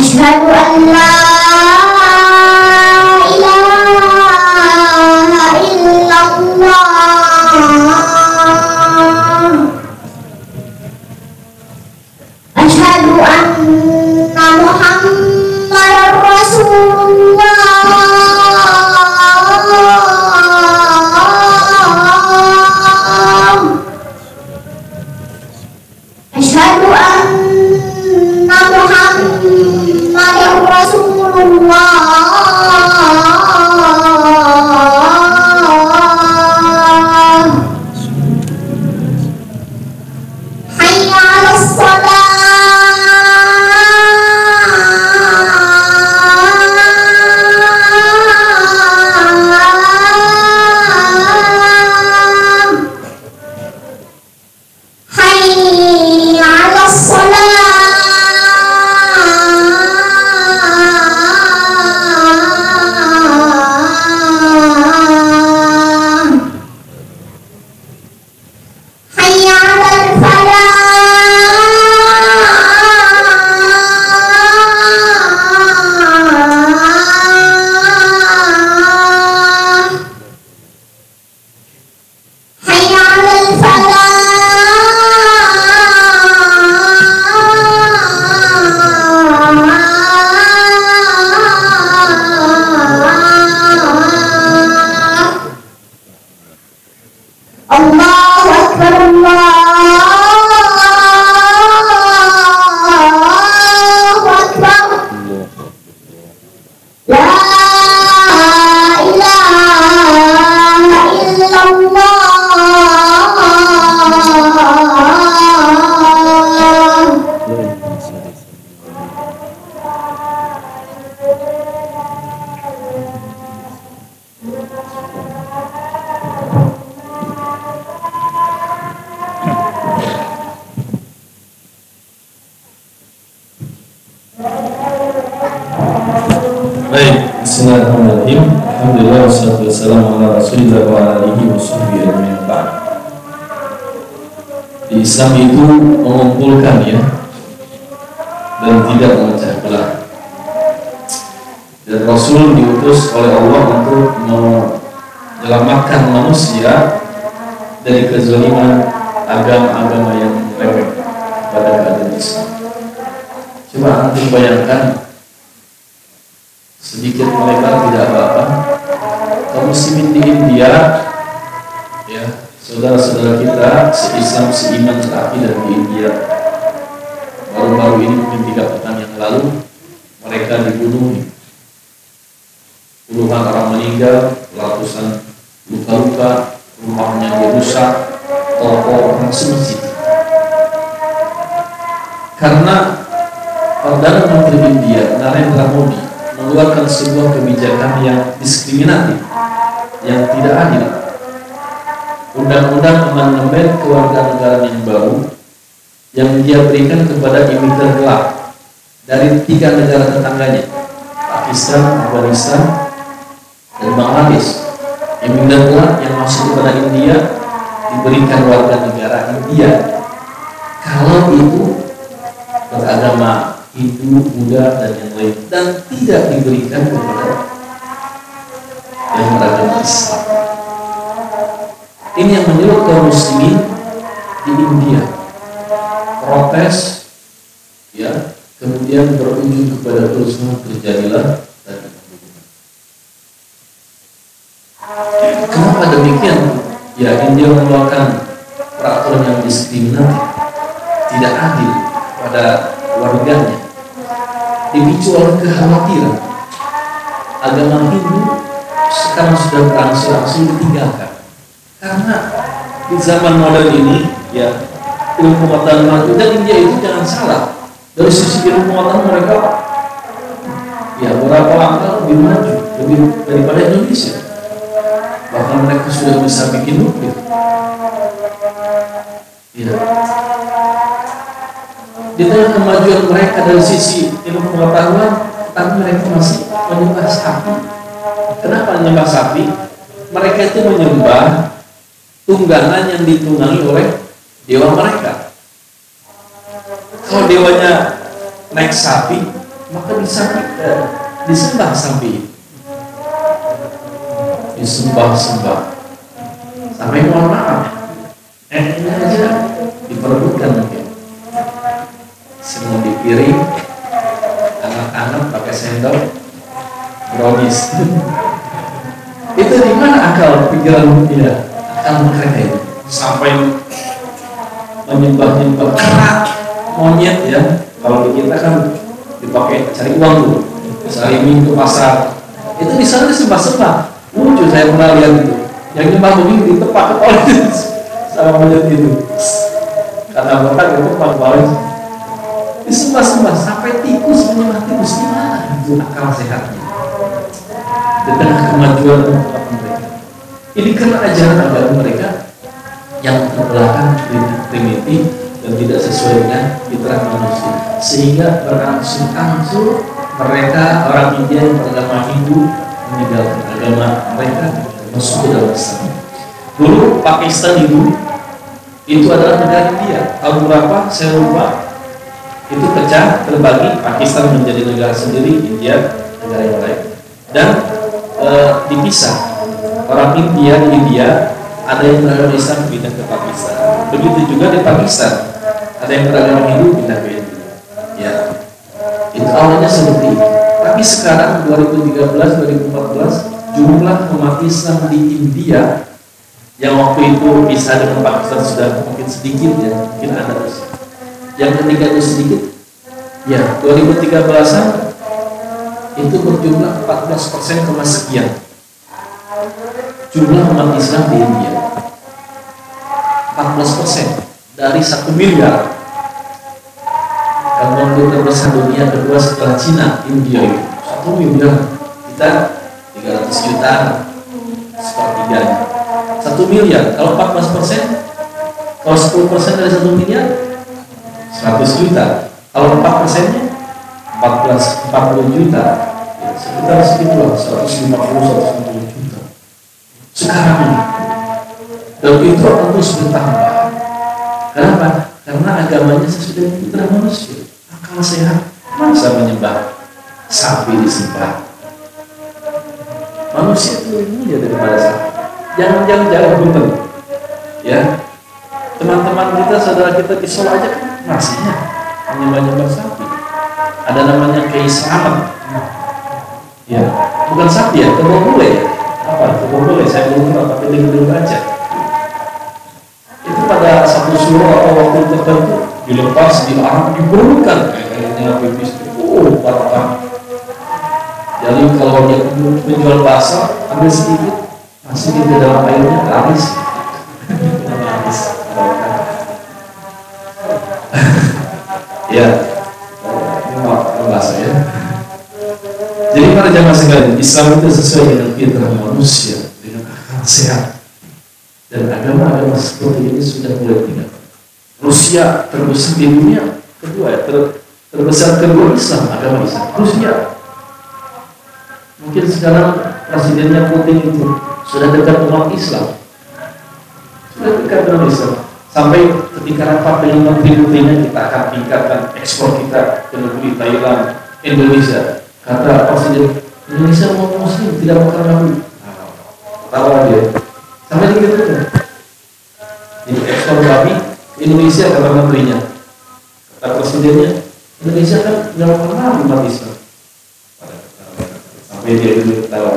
Asyhadu an la ilaha illallah. Asyhadu anna Muhammadar Rasulullah. Asyhadu anna Muhammadar Rasulullah. Hayya 'alas shalah. Hayya 'alas shalah. Hayya 'alal falah. Hayya 'alal falah. Allahu Akbar, Allahu Akbar. La ilaha illallah. Baik, bismillahirrahmanirrahim. Alhamdulillah wassalatu wassalamu ala Rasulillah wa ala alihi washabbihi ajmain. Di Islam itu mengumpulkan ya dan tidak memecah belah. Dan Rasul diutus oleh Allah untuk menyelamatkan manusia dari kezaliman agama-agama yang mereka pada keadaan Islam. Coba antum bayangkan, sedikit mereka tidak apa-apa, kaum muslimin di India, ya saudara-saudara kita se-Islam se-iman se-aqidah di India, baru-baru ini mungkin 3 pekan yang lalu mereka dibunuh, puluhan orang meninggal, ratusan luka-luka, rumahnya dirusak, toko, masuk masjid. Karena Perdana Menteri India Narendra Modi mengeluarkan sebuah kebijakan yang diskriminatif, yang tidak adil. Undang-undang amandemen kewarganegaraan yang baru yang dia berikan kepada imigran gelap dari 3 negara tetangganya, Pakistan, Afghanistan, dan Bangladesh. Imigran gelap yang masuk kepada India diberikan warga negara India kalau itu beragama Hindu, Buddha, dan yang lain, dan tidak diberikan kepada yang beragama Islam. Ini yang menyulut kaum muslimin di India protes, ya, kemudian berujung kepada kerusuhan terjadilah tadi. Kenapa demikian? Ya, India mengeluarkan peraturan yang diskriminatif, tidak adil pada warganya, dipicu oleh kekhawatiran agama Hindu sekarang sudah berangsur-angsur ditinggalkan. Karena di zaman modern ini, ya, ilmu pengetahuan maju, dan India itu jangan salah, dari sisi ilmu pengetahuan mereka, ya, beberapa langkah lebih maju, lebih daripada Indonesia. Bahkan mereka sudah bisa bikin nuklir. Ya. Di tengah kemajuan mereka dari sisi ilmu pengetahuan, tapi mereka masih menyembah sapi. Kenapa menyembah sapi? Mereka itu menyembah tunggangan yang ditunggangi oleh dewa mereka. Kalau dewanya naik sapi, maka disembah sapi itu, disembah-sembah sampai mohon maaf, ini aja diperebutkan mungkin. Semua dipiring, anak-anak pakai sendok, brownies. Itu di mana akal pikiran dia, akal mereka itu sampai menyembah monyet ya. Kalau di kita kan dipakai cari uang tuh, cari mie ke pasar. Itu di sana disembah-sembah. Lucu, saya pernah lihat itu. Yang nyembah begini ditepak oleh sama monyet itu. Kata mereka itu pak balik. Disembah-sembah sampai tikus menyembah tikus. Gimana itu akal sehatnya? Di tengah kemajuan mereka. Ini karena ajaran agama mereka yang terbelakang primitif dan tidak sesuai dengan fitrah manusia, sehingga berangsur-angsur mereka orang India yang beragama Hindu meninggalkan agama mereka masuk ke dalam Islam. Dulu Pakistan itu adalah negara India. Tahun berapa saya lupa, itu pecah terbagi, Pakistan menjadi negara sendiri, India negara yang lain, dan dipisah. Orang India di India ada yang beragama Islam pindah ke Pakistan. Begitu juga di Pakistan ada yang beragama Hindu pindah ke India. Ya, itu awalnya seperti itu. Tapi sekarang 2013-2014 jumlah umat Islam di India yang waktu itu bisa dengan Pakistan sudah mungkin sedikit ya, mungkin ada terus. Yang ketiga itu sedikit. Ya, 2013an itu berjumlah 14% sekian. Jumlah umat Islam di India 14% dari 1 miliar. Penduduk terbesar dunia kedua setelah Cina, India itu 1 miliar. Kita 300 juta, sepertiganya 1 miliar. Kalau 14%, kalau 10% dari 1 miliar 100 juta. Kalau 4%-nya 40 juta, ya, sekitar segitulah 150-160 juta. Sekarang ini, dan itu akan terus bertambah. Kenapa? Karena agamanya sesuai dengan fitrah manusia. Akal sehat, masa menyembah sapi disembah. Manusia itu lebih mulia daripada sapi. Jangan jauh betul. Ya, teman-teman kita, saudara kita di Solo aja kan masihnya menyembah sapi. Ada namanya keislaman. Ya, bukan sapi ya, kerbau bule ya. Apa? Kerbau bule, saya belum tahu, tapi dengar aja. Itu pada satu surah atau waktu tertentu dilepas, dilarang, dibunuhkan kayaknya pipis. Parah. Jadi kalau dia menjual basah, ambil sedikit, masukin ke dalam airnya, habis. Habis. Ya, ini bahasa ya. Jadi para jamaah sekalian, Islam itu sesuai dengan fitrah manusia, dengan akal sehat. Dan agama-agama seperti ini sudah mulai tinggal. Rusia terbesar di dunia kedua, terbesar kedua Islam, agama Islam. Rusia. Mungkin sekarang presidennya Putin itu sudah dekat umat Islam. Sudah dekat dengan Islam. Sampai ketika rapat dengan menteri-menterinya, kita akan tingkatkan ekspor kita ke negeri Thailand, Indonesia. Kata presiden, Indonesia mau muslim, tidak makan babi. Tahu dia. Sampai begitu kan? Jadi ekspor babi Indonesia, kata menterinya, kata presidennya, Indonesia kan tidak makan babi umat Islam. Sampai dia dulu ketawa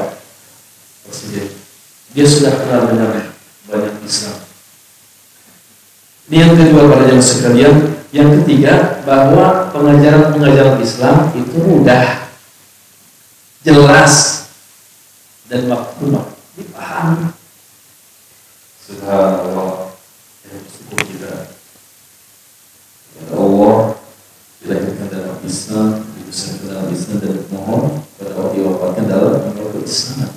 presiden. Dia sudah kenal dengan banyak Islam. Ini yang kedua para jamaah sekalian. Yang ketiga, bahwa pengajaran Islam itu mudah, jelas, dan makmur, dipahami. Subhanallah, ya syukur kita. Ya Allah, dilahirkan dalam Islam, dibesarkan dalam Islam, dan mohon pada Allah diwafatkan dalam menurut Islam.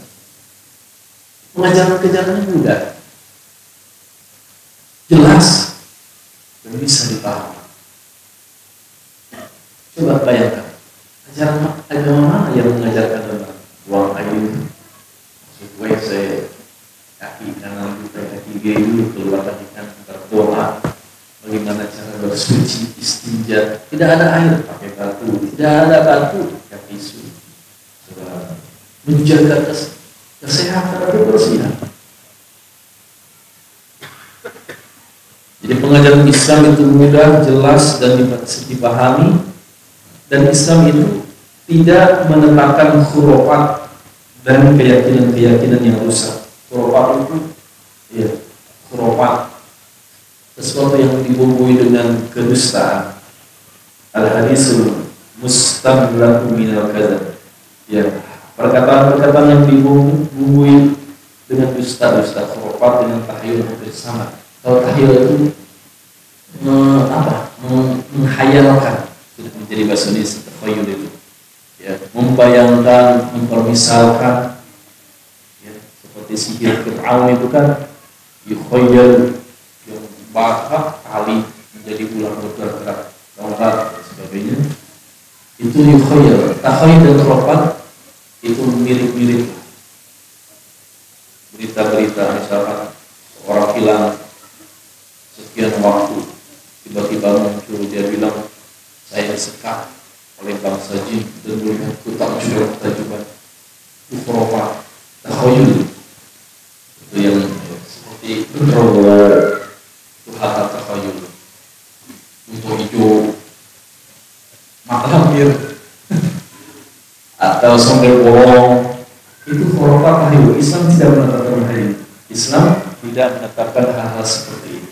Pengajaran-kejarannya mudah, jelas, dan bisa dipahami. Coba bayangkan, ajaran agama mana yang mengajarkan tentang buang air, supaya saya kaki kanan kita, kaki kiri dulu, keluar kaki kanan, berdoa, bagaimana cara bersuci, istinja, tidak ada air, pakai batu, Tidak ada batu, ya tisu. Saudara, menjaga kesehatan dan kebersihan. Jadi pengajaran Islam itu mudah, jelas dan dipahami, dan Islam itu tidak menetapkan khurafat dan keyakinan-keyakinan yang rusak. Khurafat itu ya, khurafat sesuatu yang dibumbui dengan kedustaan. Al-hadisul mustamlaqu minal kadzab. Ya, perkataan-perkataan yang dibumbui dengan dusta-dusta, khurafat dengan tahyul bersama. Kalau tahyul itu menghayalkan, sudah menjadi bahasa Indonesia takhayul itu. Ya, membayangkan, mempermisalkan, ya, seperti sihir Fir'aun itu kan yukhayyal, yang bakar tali menjadi ular bergerak, longgar dan sebagainya. Itu yukhayyal. Takhayul dan khurafat itu mirip-mirip. Berita-berita misalkan orang hilang sekian waktu, tiba-tiba muncul, dia bilang saya disekap oleh bangsa jin dan mulutku tak syurah tajuban. Itu khurafat, takhayul. Itu yang seperti betul, itu hal takhayul. Untuk hijau mata hampir atau sampai bolong, itu khurafat takhayul. Islam tidak menetapkan hal ini. Islam tidak menetapkan hal-hal seperti ini.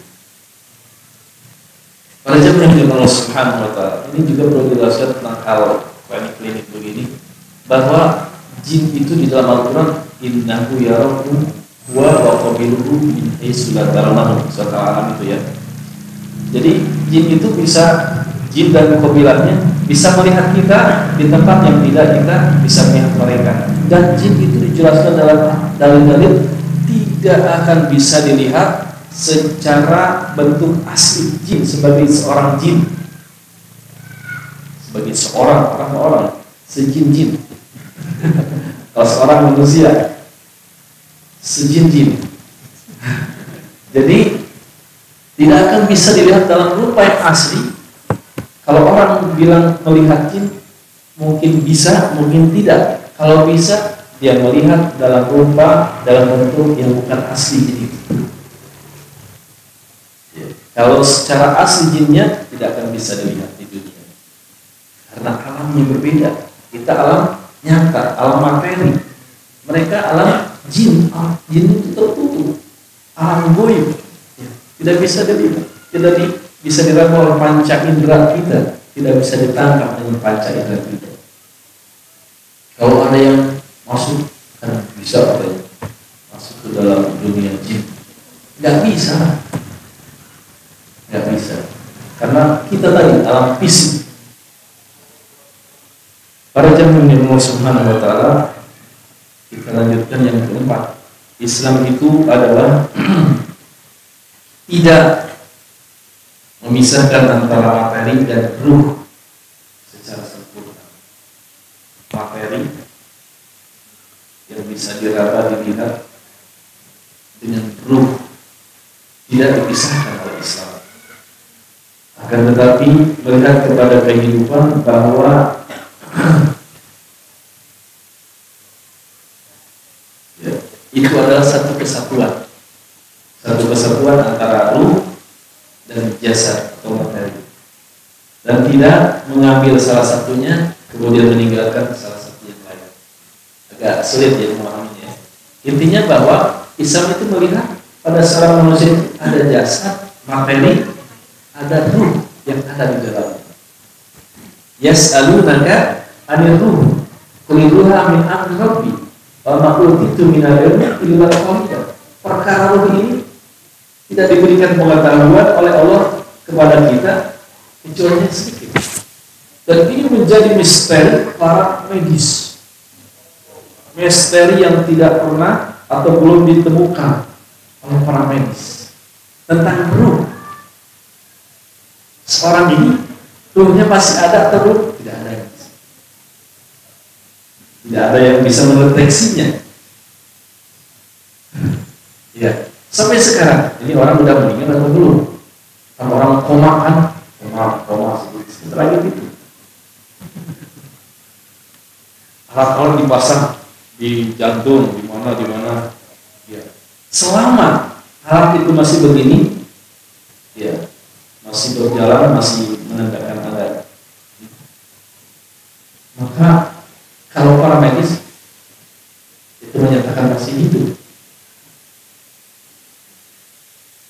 Para jemaah yang Allah Subhanahu wa Ta'ala, ini juga perlu dijelaskan tentang hal klinik begini, bahwa jin itu di dalam Al-Quran innahu yarakum wa qabiluhu min haitsu la tarawnahu, surat Al-An'am itu ya. Jadi jin itu bisa, jin dan qabilahnya bisa melihat kita di tempat yang tidak kita bisa melihat mereka. Dan jin itu dijelaskan dalam dalil-dalil tidak akan bisa dilihat secara bentuk asli jin sebagai seorang jin, sebagai orang sejin-jin. Kalau seorang manusia sejin-jin, jadi tidak akan bisa dilihat dalam rupa yang asli. Kalau orang bilang melihat jin, mungkin bisa, mungkin tidak. Kalau bisa, dia melihat dalam rupa, dalam bentuk yang bukan asli jin itu. Kalau secara asli jinnya tidak akan bisa dilihat di dunia, karena alamnya berbeda. Kita alam nyata, alam materi. Mereka alam jin, jin itu tertutup, alam goib, tidak bisa dilihat, tidak bisa diraba oleh panca indera kita, tidak bisa ditangkap dengan panca indera kita. Kalau ada yang masuk, kan bisa katanya masuk ke dalam dunia jin, nggak bisa. Nggak bisa, karena kita tadi alam fisik. Para jemaah yang Allah Subhanahu wa Ta'ala, kita lanjutkan yang keempat. Islam itu adalah tidak memisahkan antara materi dan ruh secara sempurna. Materi yang bisa diraba, dilihat, dengan ruh tidak dipisahkan oleh Islam. Akan tetapi melihat kepada kehidupan bahwa ya, itu adalah satu kesatuan antara ruh dan jasad atau materi, dan tidak mengambil salah satunya kemudian meninggalkan salah satu yang lain. Agak sulit ya memahaminya. Intinya bahwa Islam itu melihat pada seorang manusia itu ada jasad, materi, ada ruh yang ada di dalam. Yas'alunaka 'anil ruh, qul ruha min amri rabbi, wa ma utitu minal ilmi illa qalila. Perkara ruh ini tidak diberikan pengetahuan oleh Allah kepada kita kecuali sedikit. Dan ini menjadi misteri para medis, misteri yang tidak pernah atau belum ditemukan oleh para medis tentang ruh. Seorang ini ruhnya masih ada atau belum? Tidak ada yang bisa. Tidak ada yang bisa mendeteksinya. Ya, sampai sekarang ini orang sudah meninggal atau belum? Kalau orang koma kan, koma sebentar lagi gitu. Alat-alat dipasang di jantung, di mana, ya. Selama alat itu masih begini, ya, masih berjalan, masih menegakkan alat, maka kalau para medis itu menyatakan masih hidup,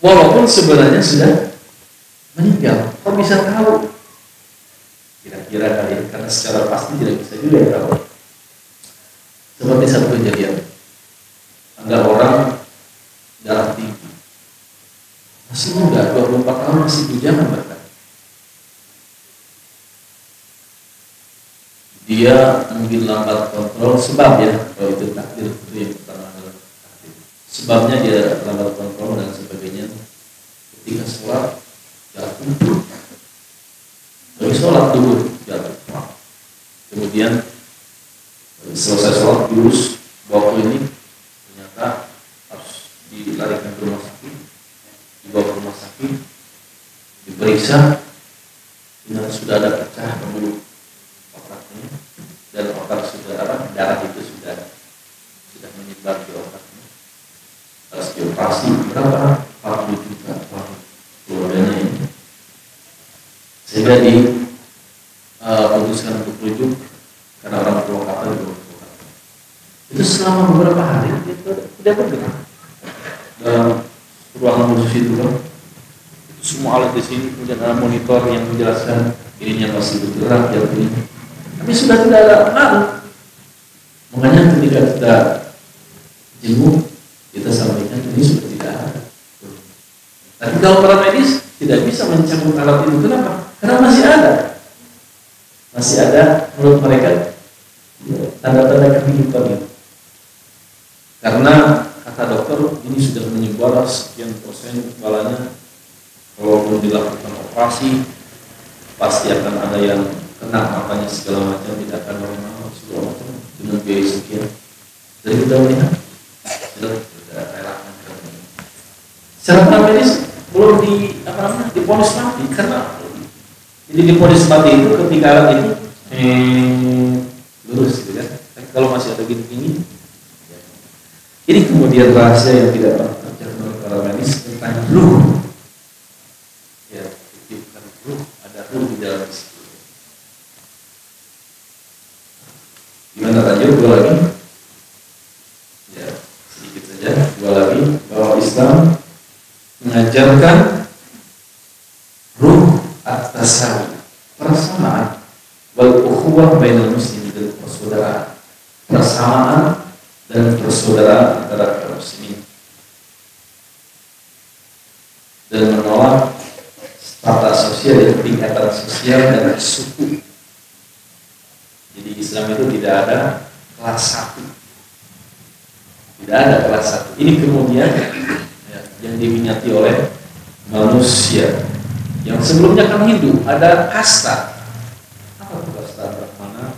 walaupun sebenarnya sudah meninggal. Kok bisa tahu? Kira-kira kali, karena secara pasti tidak bisa juga tahu. Seperti satu kejadian, ada orang darah tinggi, masih muda, 24 tahun, masih bujangan bahkan. Dia mungkin lambat kontrol, sebab ya, kalau itu takdir, itu yang pertama adalah takdir. Sebabnya dia lambat kontrol dan sebagainya. Ketika sholat jatuh, dari sholat dulu jatuh, kemudian selesai sholat lurus bawa ke ini, ternyata harus dilarikan ke rumah sakit, dibawa ke rumah sakit, diperiksa, ternyata sudah ada pecah pembuluh otaknya, dan otak sudah darah itu sudah menyebar di otaknya. Harus dioperasi berapa? 40 juta keluarganya ini. Sehingga diputuskan untuk rujuk karena orang provokator itu. Itu selama beberapa hari dia tidak bergerak dalam ruangan khusus itu kan. Itu semua alat di sini, kemudian ada monitor yang menjelaskan ininya masih bergerak, ya ini. Tapi sudah tidak ada pengaruh. Makanya ketika kita jenguk, kita sampaikan ini sudah tidak ada. Tapi kalau para medis tidak bisa mencabut alat itu, kenapa? Karena masih ada menurut mereka tanda-tanda kehidupan itu. Karena kata dokter ini sudah menyebar sekian persen kepalanya, kalaupun dilakukan operasi pasti akan ada yang kena matanya segala macam, tidak akan normal segala macam dengan biaya sekian. Jadi kita melihat sudah relakan. Secara medis belum diponis mati, karena jadi diponis mati itu ketika alat itu lurus gitu kan. Tapi kalau masih ada gini-gini, ini kemudian rahasia yang tidak pernah terjadi oleh para medis tentang ruh. Ya, bukan ruh, ada ruh di dalam situ. Gimana lanjut? Dua lagi. Ya, sedikit saja. Dua lagi, bahwa Islam mengajarkan ruh at-tasawi, persamaan, wal ukhuwah bainal muslimin, dan persaudaraan, persamaan dan persaudaraan antara kaum muslimin, dan menolak strata sosial dan tingkatan sosial dan suku. Jadi Islam itu tidak ada kelas satu, tidak ada kelas satu. Ini kemudian yang diminati oleh manusia. Yang sebelumnya kan Hindu, ada kasta. Apa itu kasta? Mana?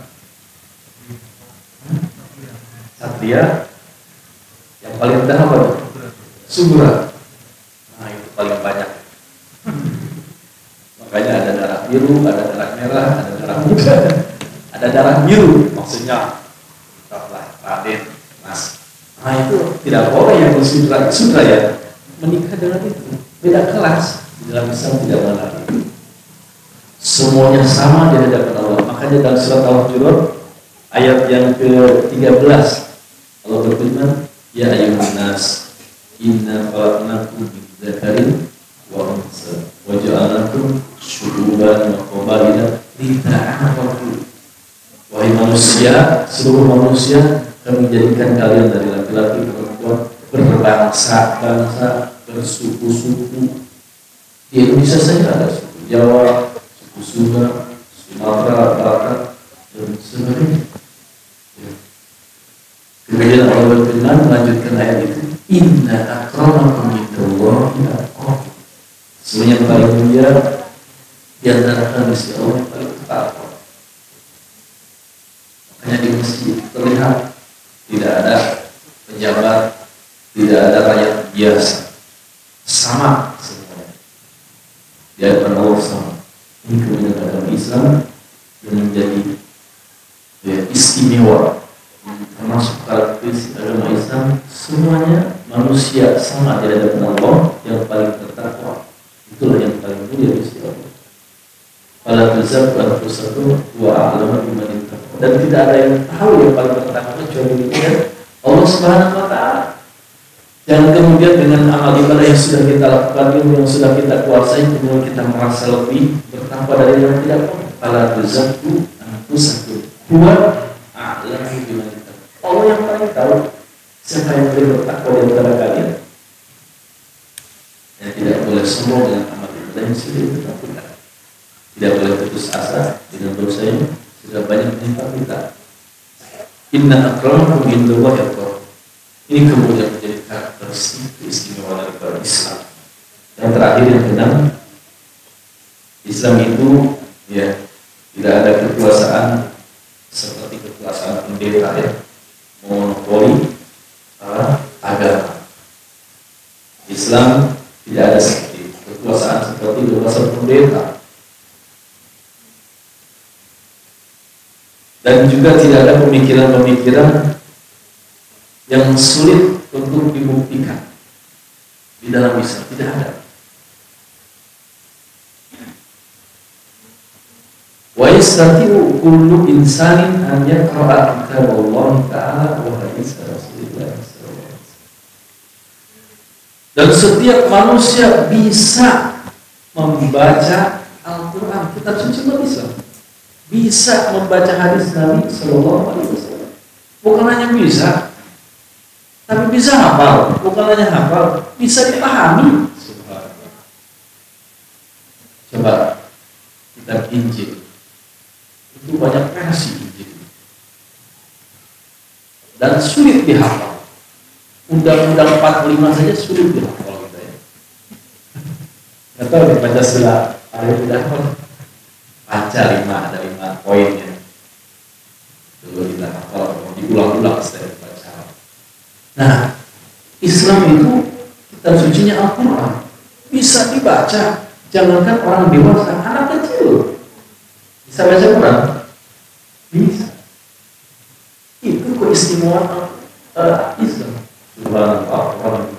Satria. Yang paling rendah apa? Sudra. Nah, itu paling banyak. Makanya ada darah biru, ada darah merah, ada darah muda, ada darah biru. Maksudnya Raden, Mas. Nah, itu tidak boleh yang bersudra ya. Menikah dengan itu beda kelas. Di dalam Islam tidak mengenal itu. Semuanya sama di hadapan Allah. Makanya dalam surat Al-Hujurat ayat yang ke-13 Allah berfirman, ya ayyuhan nas inna khalaqnakum min dzakarin wa untha wa ja'alnakum syu'uban wa qabaila lita'arafu. Wahai manusia, seluruh manusia, kami jadikan kalian dari laki-laki perempuan, berbangsa-bangsa, bersuku-suku. Di Indonesia saja ada suku Jawa, suku Sunda, Sumatera Barat, dan sebagainya. Kemudian Allah berfirman melanjutkan ayat itu, inna akramakum indallahi atqakum. Sebenarnya yang paling mulia di antara kalian si Allah yang paling takwa. Makanya di masjid terlihat tidak ada pejabat, tidak ada rakyat biasa, sama semuanya di hadapan Allah sama. Ini kemudian agama Islam yang menjadi istimewa, termasuk karakteristik agama Islam, semuanya manusia sama di hadapan Allah, yang paling bertakwa itulah yang paling mulia di sisi Allah. Fala tuzakku anfusakum wa a'lamu biman ittaqa. Dan tidak ada yang tahu yang paling bertakwa kecuali dia, Allah Subhanahu wa taala. Jangan kemudian dengan amal ibadah yang sudah kita lakukan, ilmu yang sudah kita kuasai, kemudian kita merasa lebih bertakwa dari yang tidak tahu. Fala tuzakku anfusakum wa a'lamu biman ittaqa. Allah yang paling tahu siapa yang lebih bertakwa di antara kalian. Yang tidak boleh sombong dengan amal ibadah yang sudah kita lakukan. Tidak boleh putus asa dengan dosa yang sudah banyak menimpa kita. Inna akramakum indallahi atqakum. Ini kemudian menjadi karakteristik istimewa dari Islam. Yang terakhir, yang keenam, Islam itu ya tidak ada kekuasaan seperti kekuasaan pendeta ya, monopoli agama. Islam tidak ada seperti kekuasaan seperti kekuasaan pendeta. Dan juga tidak ada pemikiran-pemikiran yang sulit untuk dibuktikan di dalam Islam, tidak ada. Wa yastati'u kullu insanin an yaqra'a kitab Allah Ta'ala wa hadis Rasulullah SAW. Dan setiap manusia bisa membaca Al-Quran, kitab suci umat Islam, bisa membaca hadis Nabi Sallallahu Alaihi Wasallam. Bukan hanya bisa, tapi bisa hafal. Bukan hanya hafal, bisa dipahami. Coba kitab Injil, itu banyak versi Injil dan sulit dihafal. Undang-undang 45 saja sulit dihafal kita ya. Nggak tahu di Pancasila ada yang tidak hafal. Baca 5, ada 5 poinnya. Dulu kita hafal, diulang-ulang setiap baca. Nah, Islam itu kitab sucinya Al-Quran, bisa dibaca. Jangankan orang dewasa, anak kecil bisa baca Quran, bisa. Itu keistimewaan Islam. Subhanallah,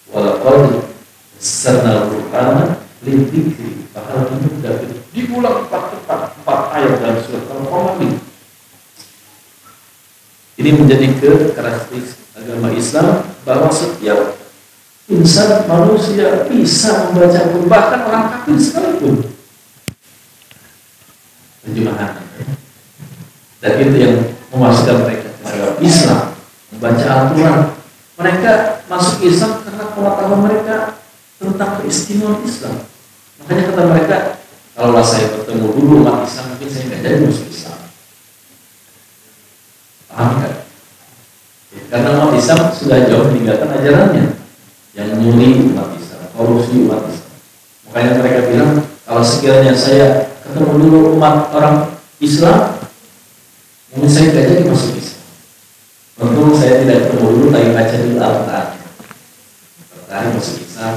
walaqad yassarna al-Qur'ana lidzikri fahal min muddakir. Diulang 4 ayat dalam surat Al-Qamar. Ini menjadi karakteristik agama Islam, bahwa setiap insan manusia bisa membaca Al-Quran, bahkan orang kafir sekalipun. Terjemahan. Dan itu yang memasukkan mereka terhadap Islam, membaca Al-Quran. Mereka masuk Islam karena pengetahuan mereka tentang keistimewaan Islam. Makanya kata mereka, kalau saya bertemu dulu umat Islam, mungkin saya nggak jadi masuk Islam. Paham kan? Ya, karena umat Islam sudah jauh meninggalkan ajarannya yang nyuri umat Islam, korupsi umat Islam. Makanya mereka bilang, kalau sekiranya saya ketemu dulu umat orang Islam, mungkin saya nggak jadi masuk Islam. Untung saya tidak ketemu dulu, tapi baca dulu Al-Quran. Tertarik masuk Islam.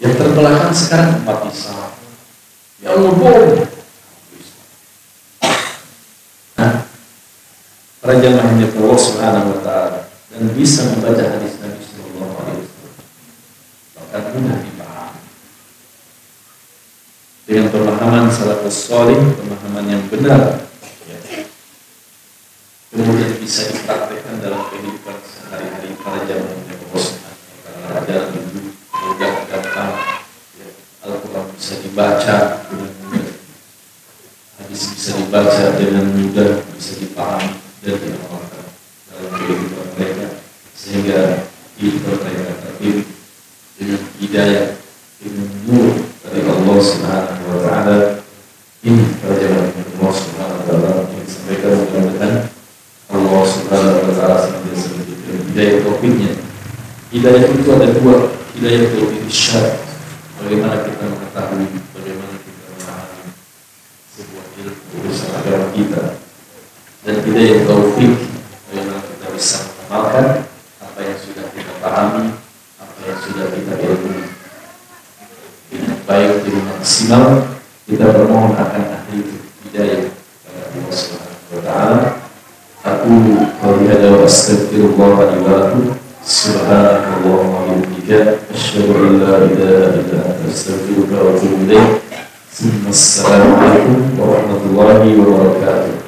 Yang terbelakang sekarang umat Islam. Ya Allah, bohong. Nah, para jamaahnya Allah Subhanahu wa Ta'ala dan bisa membaca hadis Nabi Sallallahu Alaihi Wasallam, bahkan mudah dipahami dengan pemahaman salafus salih, pemahaman yang benar. Kemudian bisa dipraktekkan dalam kehidupan sehari-hari para jamaahnya Allah Subhanahu wa Ta'ala. Ajaran itu mudah, gampang. Al-Quran bisa dibaca dengan mudah, hadis bisa dibaca dengan mudah, bisa dipahami dan diamalkan dalam kehidupan mereka, sehingga kehidupan mereka terpilih dengan hidayah, dengan nur dari Allah Subhanahu wa Ta'ala. Ini perjalanan Allah Subhanahu wa Ta'ala yang disampaikan, mudah-mudahan Allah Subhanahu wa Ta'ala senantiasa memberikan hidayah taufiknya. Hidayah itu ada dua, hidayah taufik syar'i, bagaimana kita mengetahui, bagaimana kita memahami sebuah ilmu urusan agama kita, dan hidayah taufik, bagaimana kita bisa mengamalkan apa yang sudah kita pahami, apa yang sudah kita ilmui dengan baik, dengan maksimal. akan ahli hidayah kepada Allah Subhanahu wa taala. Aku qouli hadza wa astaghfirullah li wa lakum. Subhanakallahumma wa bihamdika asyhadu an la ilaha illa anta astaghfiruka wa atubu ilaik. Assalamualaikum warahmatullahi wabarakatuh.